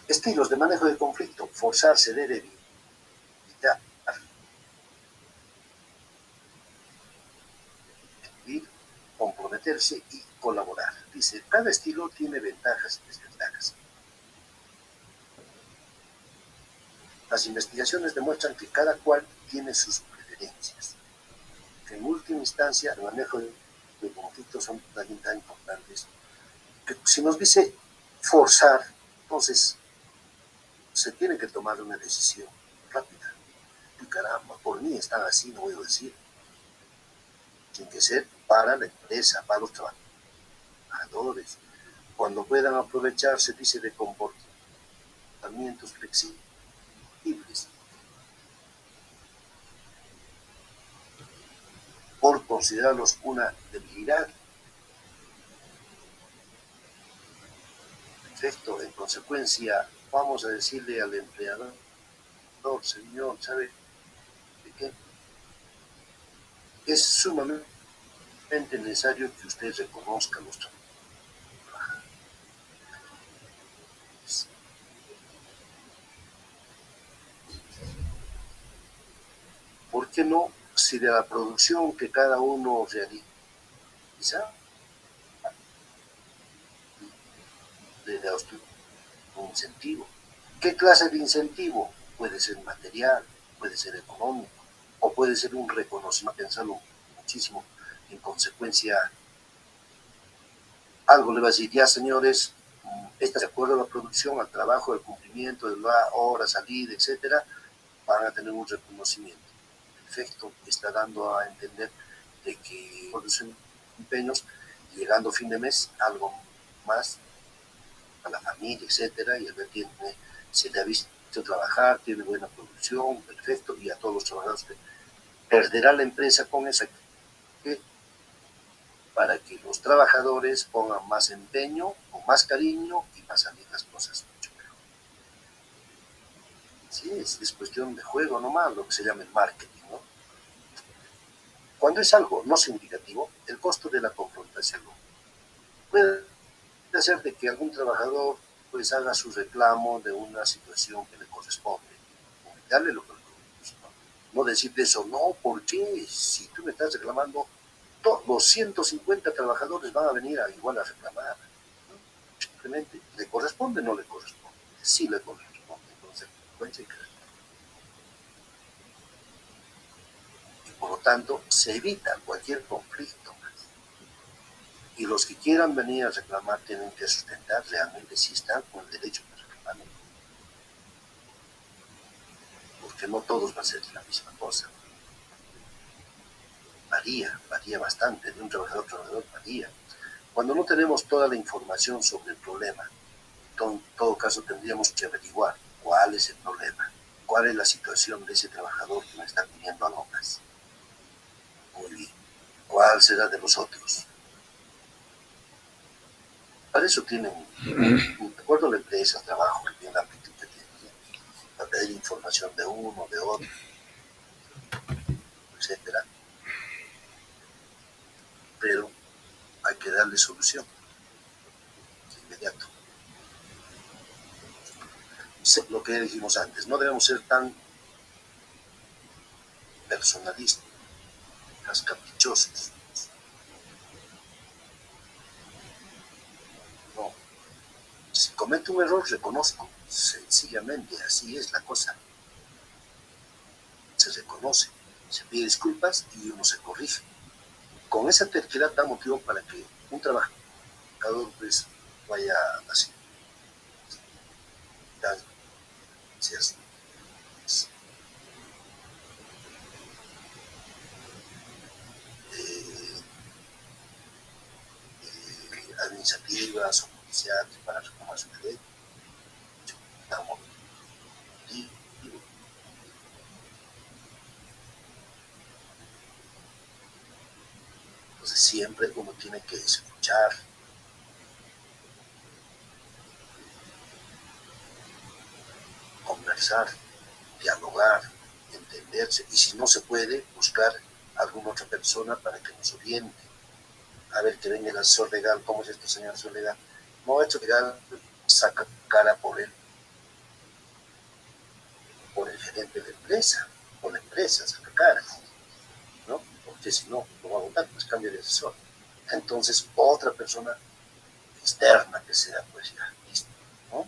[SPEAKER 1] Estilos de manejo de conflicto. Forzar, ceder, evitar, comprometerse y colaborar. Dice, cada estilo tiene ventajas y desventajas. Las investigaciones demuestran que cada cual tiene sus preferencias. Que en última instancia el manejo de conflictos son también tan importantes. Que si nos dice forzar, entonces se tiene que tomar una decisión rápida. Y caramba, por mí están así, no voy a decir. Tiene que ser para la empresa, para los trabajadores. Cuando puedan aprovecharse, dice, de comportamientos flexibles, por considerarlos una debilidad. Perfecto. En consecuencia, vamos a decirle al empleador, señor, ¿sabe de qué? Es sumamente necesario que usted reconozca los trabajadores. ¿Por qué no? Si de la producción que cada uno realiza, le da usted un incentivo. ¿Qué clase de incentivo? Puede ser material, puede ser económico, o puede ser un reconocimiento, pensarlo muchísimo. En consecuencia, algo le va a decir, ya señores, está de acuerdo a la producción, al trabajo, al cumplimiento de la hora, salida, etcétera, van a tener un reconocimiento. El efecto está dando a entender de que por sus empeños, llegando fin de mes, algo más a la familia, etcétera, y el ver se le ha visto trabajar, tiene buena producción, perfecto, y a todos los trabajadores perderá la empresa con esa para que los trabajadores pongan más empeño, con más cariño, y van a salir las cosas mucho mejor. Sí, es cuestión de juego nomás, lo que se llama el marketing, ¿no? Cuando es algo no significativo, el costo de la confrontación puede hacer de que algún trabajador pues haga su reclamo de una situación que le corresponde, darle lo que le corresponde. No decirle eso, no, ¿por qué? Si tú me estás reclamando, los 150 trabajadores van a venir igual a reclamar, ¿no? Simplemente, ¿le corresponde o no le corresponde? Sí le corresponde, entonces, y por lo tanto, se evita cualquier conflicto. Y los que quieran venir a reclamar tienen que sustentar realmente si están con el derecho de reclamar. Porque no todos van a ser la misma cosa. varía bastante, de un trabajador a trabajador varía. Cuando no tenemos toda la información sobre el problema, en todo caso tendríamos que averiguar cuál es el problema, cuál es la situación de ese trabajador que me está pidiendo algo más. Muy bien. ¿Cuál será de los otros? Para eso tienen, de acuerdo a la empresa, trabajo, el ámbito que tienen, para pedir información de uno, de otro, etcétera. Pero hay que darle solución de inmediato. Lo que dijimos antes, no debemos ser tan personalistas, caprichosos. No. Si cometo un error, reconozco. Sencillamente, así es la cosa. Se reconoce, se pide disculpas y uno se corrige. Con esa terquedad da motivo para que un trabajador pues vaya así. Gracias. Administrativas o judiciales para reclamar su derecho. Entonces siempre uno tiene que escuchar, conversar, dialogar, entenderse, y si no se puede, buscar a alguna otra persona para que nos oriente. A ver, que venga el asesor legal. ¿Cómo es esto, señor asesor legal? No, esto legal saca cara por el gerente de la empresa, por la empresa saca cara, ¿no? Porque si no, lo va a votar, pues cambia de asesor. Entonces, otra persona externa que sea, pues ya, listo, ¿no?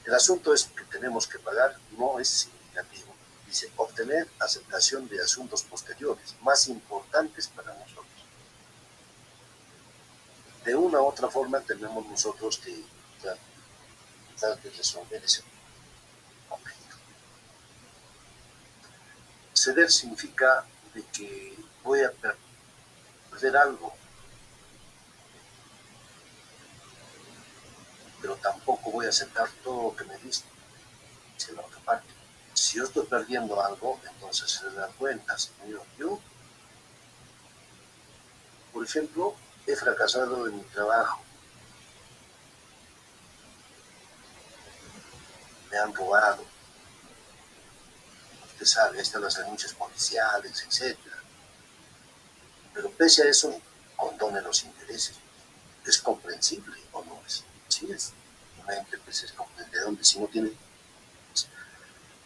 [SPEAKER 1] El asunto es que tenemos que pagar, no es significativo. Dice, obtener aceptación de asuntos posteriores, más importantes para nosotros. De una u otra forma tenemos nosotros que tratar de resolver ese conflicto. Ceder significa de que voy a perder algo, pero tampoco voy a aceptar todo lo que me diste, dice la otra parte. Si yo estoy perdiendo algo, entonces se dan cuenta, señor. Yo, por ejemplo, he fracasado en mi trabajo. Me han robado. Usted sabe, ahí están las denuncias policiales, etc. Pero pese a eso, condone los intereses. ¿Es comprensible o no es? Sí es. Una empresa es comprensible. ¿De dónde? Si no tiene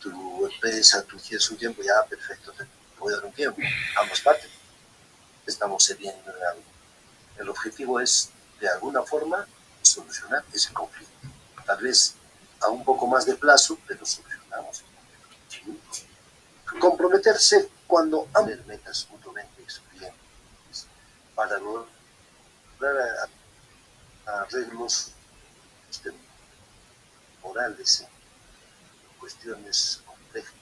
[SPEAKER 1] tu empresa, tú quieres un tiempo, ya perfecto, te voy a dar un tiempo. Ambas partes estamos cediendo en algo. El objetivo es, de alguna forma, solucionar ese conflicto. Tal vez a un poco más de plazo, pero solucionamos. ¿Sí? Comprometerse cuando ambas metas mutuamente excluyentes para lograr arreglos morales en cuestiones complejas.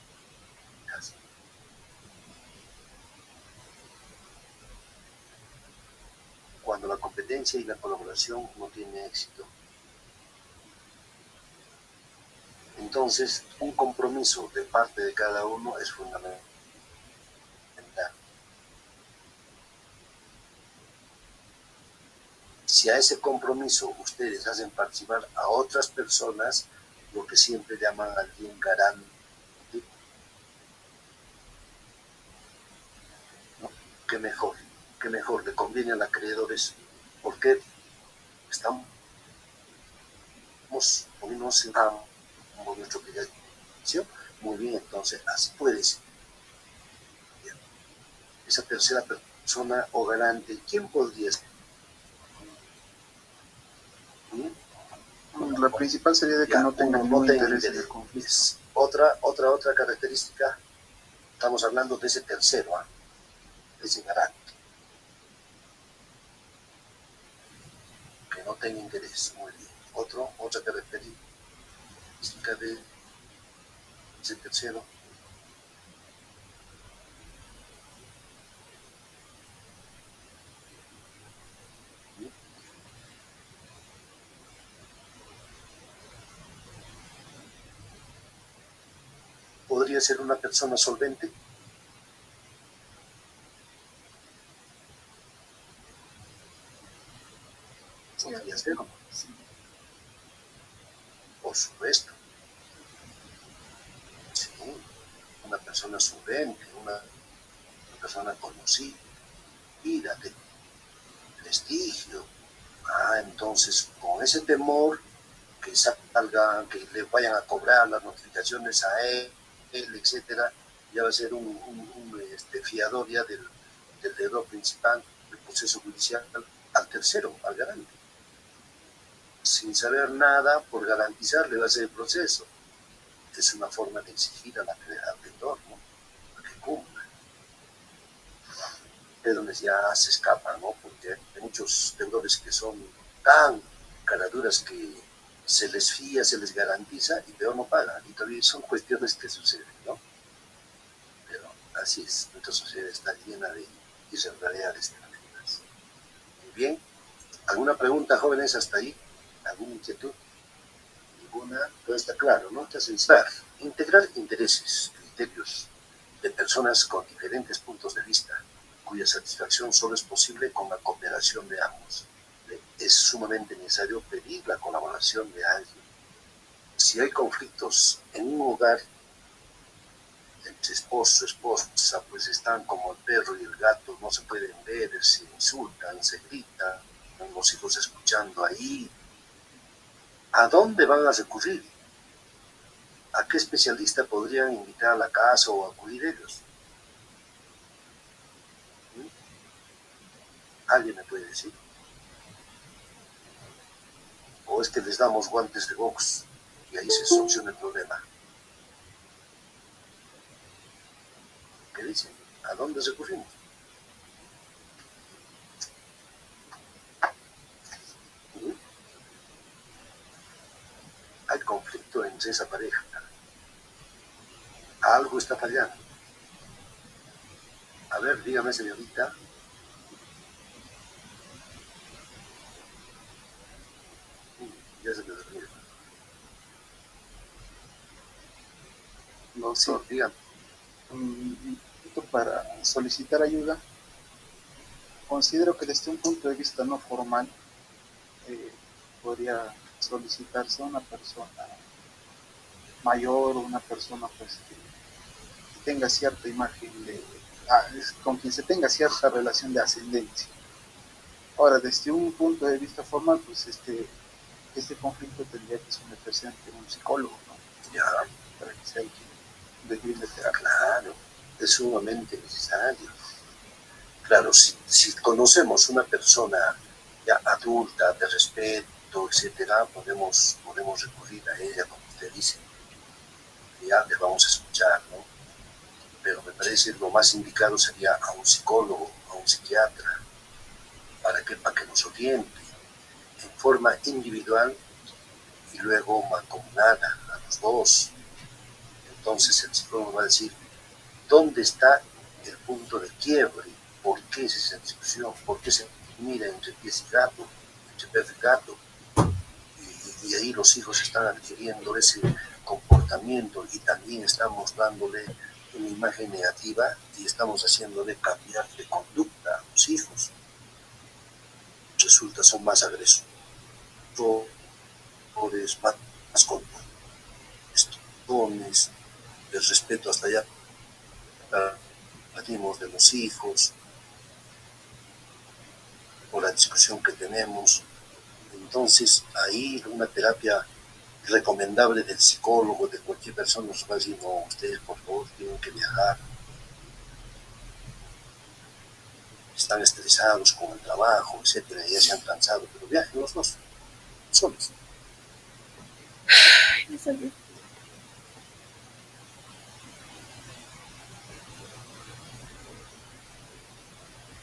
[SPEAKER 1] Cuando la competencia y la colaboración no tienen éxito, entonces un compromiso de parte de cada uno es fundamental. Si a ese compromiso ustedes hacen participar a otras personas, lo que siempre llaman alguien garante, ¿no? ¿Qué mejor le conviene a los acreedores? Porque estamos unidos en nuestra obligación. Muy bien, entonces así puede ser. Esa tercera persona o garante, ¿quién podría ser?
[SPEAKER 4] La principal sería de que no tenga ningún interés en el conflicto.
[SPEAKER 1] Otra característica, estamos hablando de ese tercero, de ese garante. Que no tenga interés, muy bien. Otra característica de ese tercero, podría ser una persona solvente. Podría ser, por supuesto. Sí, una persona solvente, una persona conocida, de prestigio. Entonces, con ese temor que salga, que le vayan a cobrar las notificaciones a él, etcétera, ya va a ser un fiador ya del deudor principal del proceso judicial al tercero, al garante. Sin saber nada, por garantizar, le va a hacer el proceso. Es una forma de exigir al deudor, ¿no? Que cumpla. Es donde ya se escapa, ¿no? Porque hay muchos deudores que son tan caraduras que se les fía, se les garantiza y peor no pagan. Y todavía son cuestiones que suceden, ¿no? Pero así es, nuestra sociedad está llena de irregularidades tremendas. Muy bien. ¿Alguna pregunta, jóvenes, hasta ahí? ¿Alguna inquietud? Ninguna. Todo está claro, ¿no? Está sencillo. Integrar intereses, criterios de personas con diferentes puntos de vista, cuya satisfacción solo es posible con la cooperación de ambos. Es sumamente necesario pedir la colaboración de alguien. Si hay conflictos en un hogar entre esposo y esposa, pues están como el perro y el gato, no se pueden ver, se insultan, se gritan, los hijos escuchando ahí. ¿A dónde van a recurrir? ¿A qué especialista podrían invitar a la casa o acudir ellos? ¿Alguien me puede decir? ¿O es que les damos guantes de box y ahí se soluciona el problema? ¿Qué dicen? ¿A dónde recurrimos? Hay conflicto entre esa pareja. Algo está fallando. A ver, dígame, señorita. Ya se me dormía.
[SPEAKER 4] No sé.
[SPEAKER 1] Dígame.
[SPEAKER 4] Para solicitar ayuda, considero que desde un punto de vista no formal podría solicitarse a una persona mayor o una persona pues que tenga cierta imagen con quien se tenga cierta relación de ascendencia. Ahora, desde un punto de vista formal, pues este conflicto tendría que someterse ante un psicólogo, ¿no?
[SPEAKER 1] Ya.
[SPEAKER 4] Para que sea el que brinde terapia.
[SPEAKER 1] Claro, es sumamente necesario. Claro, si conocemos una persona ya adulta, de respeto, etcétera, podemos recurrir a ella, como usted dice. Ya le vamos a escuchar, ¿no? Pero me parece lo más indicado sería a un psicólogo, a un psiquiatra, para que nos oriente en forma individual y luego mancomunada a los dos. Entonces el psicólogo va a decir, ¿dónde está el punto de quiebre? ¿Por qué es esa discusión? ¿Por qué se mira entre pies y gato, entre perro y gato? Y ahí los hijos están adquiriendo ese comportamiento y también estamos dándole una imagen negativa y estamos haciéndole cambiar de conducta a los hijos. Resulta, son más agresores, más conductones, el respeto hasta allá partimos de los hijos, por la discusión que tenemos. Entonces, ahí una terapia recomendable del psicólogo, de cualquier persona, nos va a decir, no, ustedes por favor tienen que viajar. Están estresados con el trabajo, etcétera, ya se han cansado, pero viajen los dos, solos.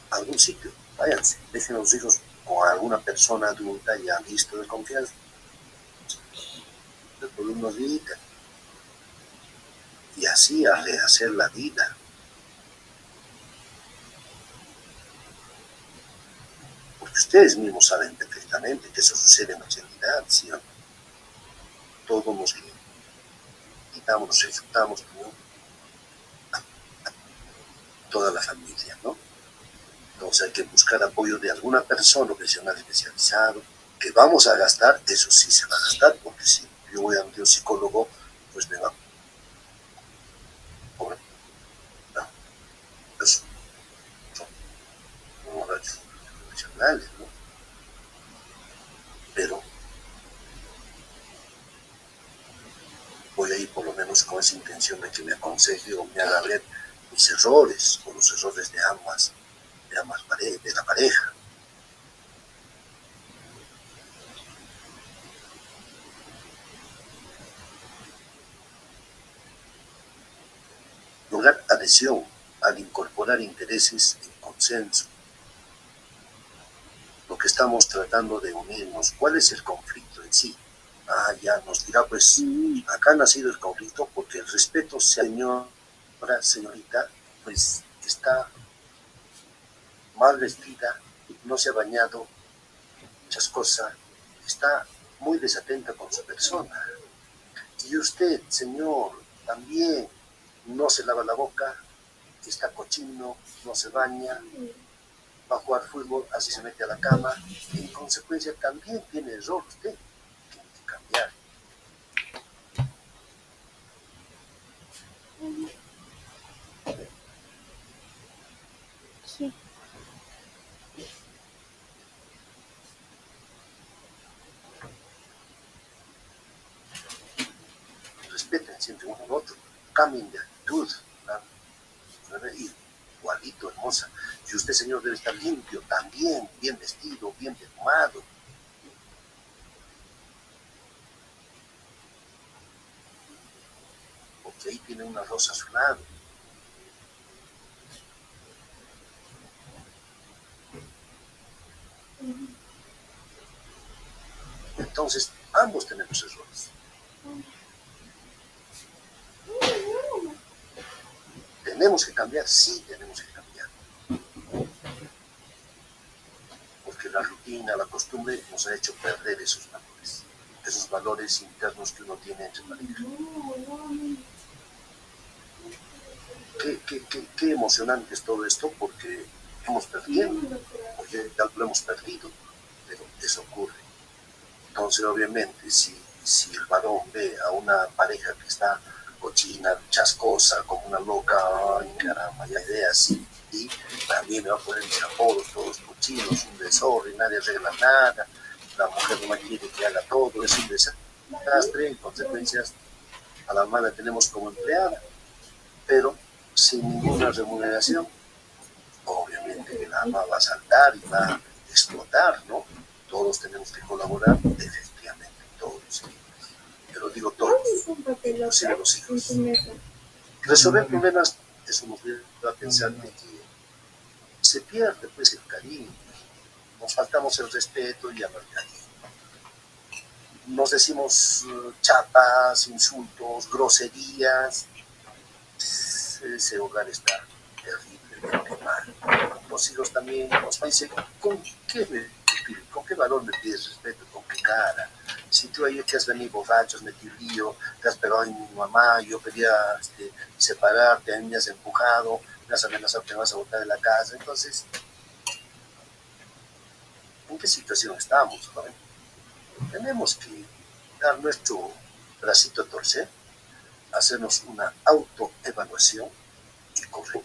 [SPEAKER 1] A algún sitio, váyanse, dejen a los hijos con alguna persona adulta ya listo de confianza. Por unos días y así a rehacer la vida. Porque ustedes mismos saben perfectamente que eso sucede en la realidad, ¿sí? Todos nos quitamos, refutamos, ¿no? Toda la familia, ¿no? Entonces hay que buscar apoyo de alguna persona, profesional especializado, que vamos a gastar, eso sí se va a gastar, porque si yo voy a un psicólogo, pues me va a cobrar. No, eso son horarios profesionales, ¿no? Pero voy a ir por lo menos con esa intención de que me aconseje o me haga ver mis errores o los errores de de la pareja. Lograr adhesión al incorporar intereses en consenso. Lo que estamos tratando de unirnos, ¿cuál es el conflicto en sí? Ya nos dirá, pues, acá ha nacido el conflicto porque el respeto, señora, señorita, pues está mal vestida, no se ha bañado, chascosa, está muy desatenta con su persona. Y usted, señor, también no se lava la boca, está cochino, no se baña, va a jugar fútbol, así se mete a la cama, y en consecuencia también tiene error usted, tiene que cambiar.
[SPEAKER 2] Sí.
[SPEAKER 1] Respeten siempre uno al otro, cambien de actitud, ¿no? Igualito, hermosa. Y usted, señor, debe estar limpio también, bien vestido, bien perfumado. Porque ahí tiene una rosa a su lado. Entonces, ambos tenemos errores. ¿Tenemos que cambiar? Sí, tenemos que cambiar. Porque la rutina, la costumbre nos ha hecho perder esos valores internos que uno tiene entre pareja. Qué emocionante es todo esto, porque estamos perdiendo, porque ya lo hemos perdido, pero eso ocurre. Entonces, obviamente, si el varón ve a una pareja que está cochina, chascosa, como una loca, ay caramba, ya idea así, y también me va a poner mis apodos, todos cochinos, un desorden, nadie arregla nada, la mujer no quiere que haga todo, es un desastre, en consecuencias a la mala tenemos como empleada, pero sin ninguna remuneración, obviamente que la ama va a saltar y va a explotar, ¿no? Todos tenemos que colaborar, efectivamente, todos. Pero digo todos, inclusive los hijos. Resolver problemas, eso nos lleva a pensar de que se pierde pues el cariño, nos faltamos el respeto y ya no el cariño. Nos decimos chapas, insultos, groserías, ese hogar está terriblemente mal. Los hijos también nos dicen, ¿con qué valor me pides respeto? ¿Con qué cara? Si tú ayer te has venido borracho, has metido lío, te has pegado en mi mamá, yo quería separarte, a mí me has empujado, me has amenazado que me vas a botar de la casa. Entonces, ¿en qué situación estamos, joven? Tenemos que dar nuestro bracito a torcer, hacernos una autoevaluación y correr.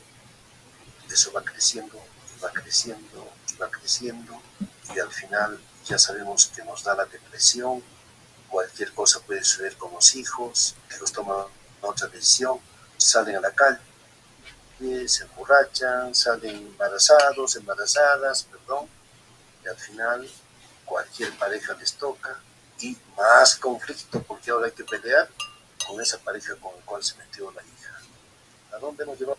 [SPEAKER 1] Eso va creciendo, va creciendo, va creciendo, y al final ya sabemos que nos da la depresión. Cualquier cosa puede suceder con los hijos, que los toman otra decisión, salen a la calle, se emborrachan, salen embarazadas, perdón, y al final cualquier pareja les toca, y más conflicto, porque ahora hay que pelear con esa pareja con la cual se metió la hija. ¿A dónde nos llevamos?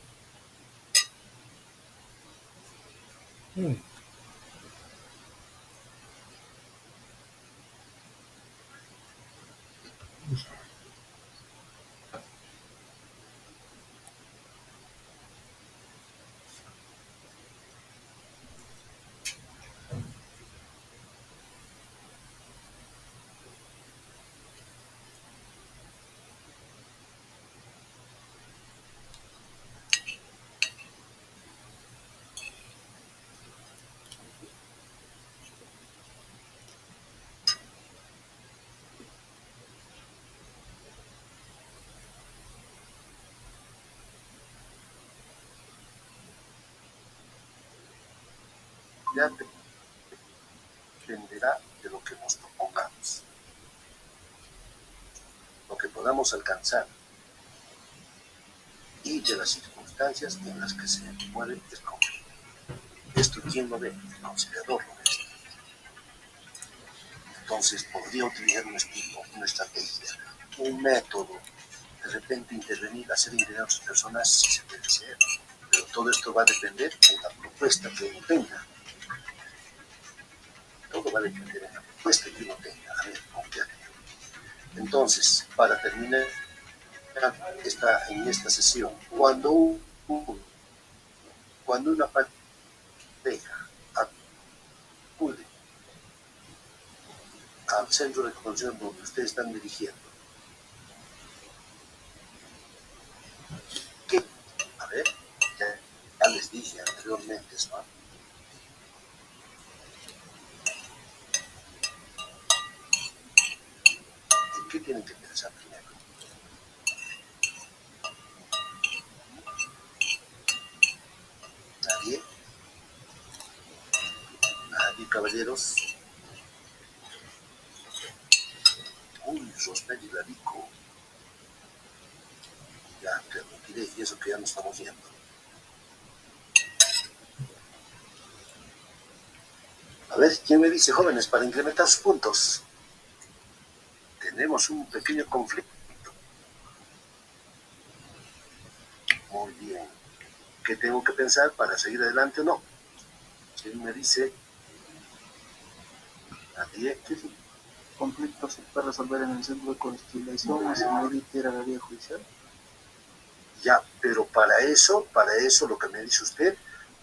[SPEAKER 1] ya dependerá de lo que nos propongamos, lo que podamos alcanzar y de las circunstancias en las que se mueve el conflicto. Esto, ¿quién lo ve? El conciliador lo ve. Entonces podría utilizar un estilo, una estrategia, un método, de repente intervenir, hacer intervenir a otras personas si se puede hacer, pero todo esto va a depender de la propuesta que uno tenga. Todo va a depender de la propuesta que uno tenga. A ver, confiar. Entonces, para terminar en esta sesión, cuando una pareja acude al centro de conexión donde ustedes están dirigiendo, ¿qué? A ver, ya les dije anteriormente, ¿no? ¿En qué tienen que pensar primero? ¿Nadie? ¿Nadie, caballeros? Uy, Rosmel y Larico. Ya te retiré, y eso que ya nos estamos yendo. A ver, ¿quién me dice, jóvenes, para incrementar sus puntos? Tenemos un pequeño conflicto. Muy bien. ¿Qué tengo que pensar para seguir adelante o no? ¿Quién me dice? Nadie.
[SPEAKER 4] ¿Qué conflicto se puede resolver en el centro de conciliación o se merece ir a la vía judicial?
[SPEAKER 1] Ya, pero para eso lo que me dice usted,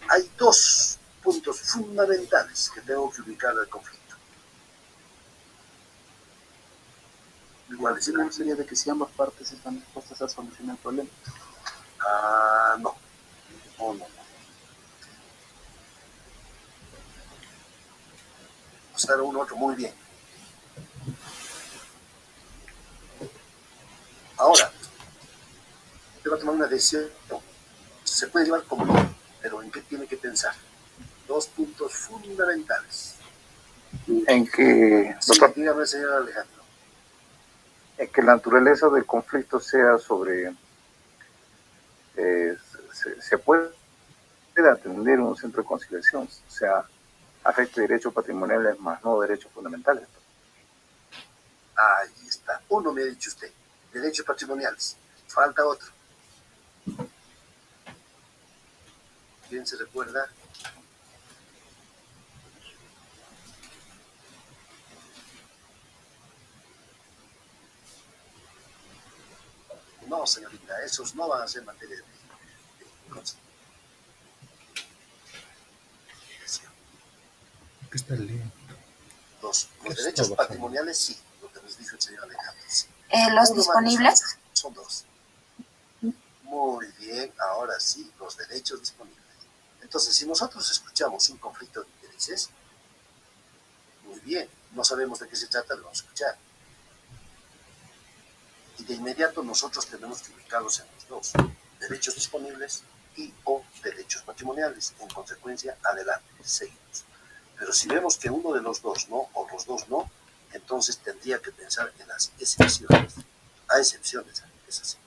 [SPEAKER 1] hay dos puntos fundamentales que tengo que ubicar al conflicto.
[SPEAKER 4] Igual, sería de que si ambas partes están dispuestas a solucionar el problema.
[SPEAKER 1] No. No. Pasar uno otro muy bien. Ahora, usted va a tomar una decisión. Se puede llevar como no, pero ¿en qué tiene que pensar? Dos puntos fundamentales.
[SPEAKER 6] En que,
[SPEAKER 1] Sí,
[SPEAKER 6] doctor,
[SPEAKER 1] dígame, señor Alejandro.
[SPEAKER 6] en que la naturaleza del conflicto sea sobre, se puede atender un centro de conciliación, o sea, afecta derechos patrimoniales más no derechos fundamentales.
[SPEAKER 1] Ahí está. Uno me ha dicho usted, derechos patrimoniales. Falta otro. ¿Quién se recuerda? No, señorita, esos no van a ser materia de conciliación.
[SPEAKER 8] ¿Qué está leyendo?
[SPEAKER 1] Los derechos patrimoniales sí, lo que nos dijo el señor Alejandro. Sí.
[SPEAKER 5] ¿Los disponibles?
[SPEAKER 1] Son dos. Muy bien, ahora sí, los derechos disponibles. Entonces, si nosotros escuchamos un conflicto de intereses, muy bien, no sabemos de qué se trata, lo vamos a escuchar. Y de inmediato nosotros tenemos que ubicarlos en los dos, derechos disponibles y o derechos patrimoniales. En consecuencia, adelante, seguimos. Pero si vemos que uno de los dos no, o los dos no, entonces tendría que pensar en las excepciones. Hay excepciones, es así.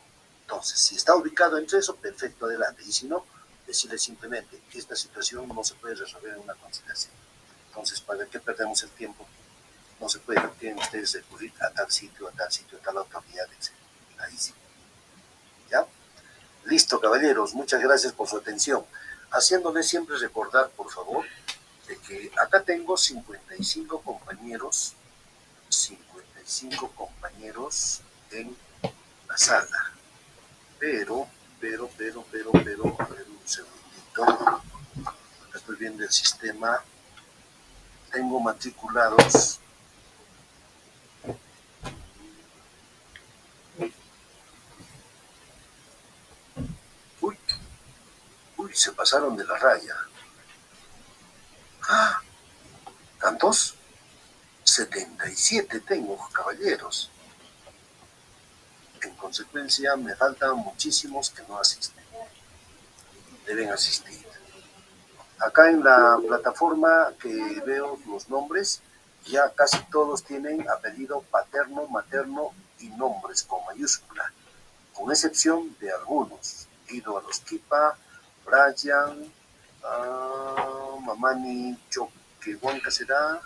[SPEAKER 1] Entonces, si está ubicado entre eso, perfecto, adelante. Y si no, decirle simplemente que esta situación no se puede resolver en una conciliación. Entonces, ¿para qué perdemos el tiempo? No se puede, tienen ustedes recurrir a tal sitio, a tal autoridad, etc. Ahí sí. ¿Ya? Listo, caballeros, muchas gracias por su atención. Haciéndole siempre recordar, por favor, de que acá tengo 55 compañeros en la sala. Pero, a ver un segundito. Acá estoy viendo el sistema. Tengo matriculados. Uy, se pasaron de la raya. ¡Ah! ¿Tantos? 77 tengo, caballeros. En consecuencia, me faltan muchísimos que no asisten. Deben asistir. Acá en la plataforma que veo los nombres, ya casi todos tienen apellido paterno, materno y nombres con mayúscula, con excepción de algunos. Guido Arrosquipa, Brian, Mamani Choquehuanca será,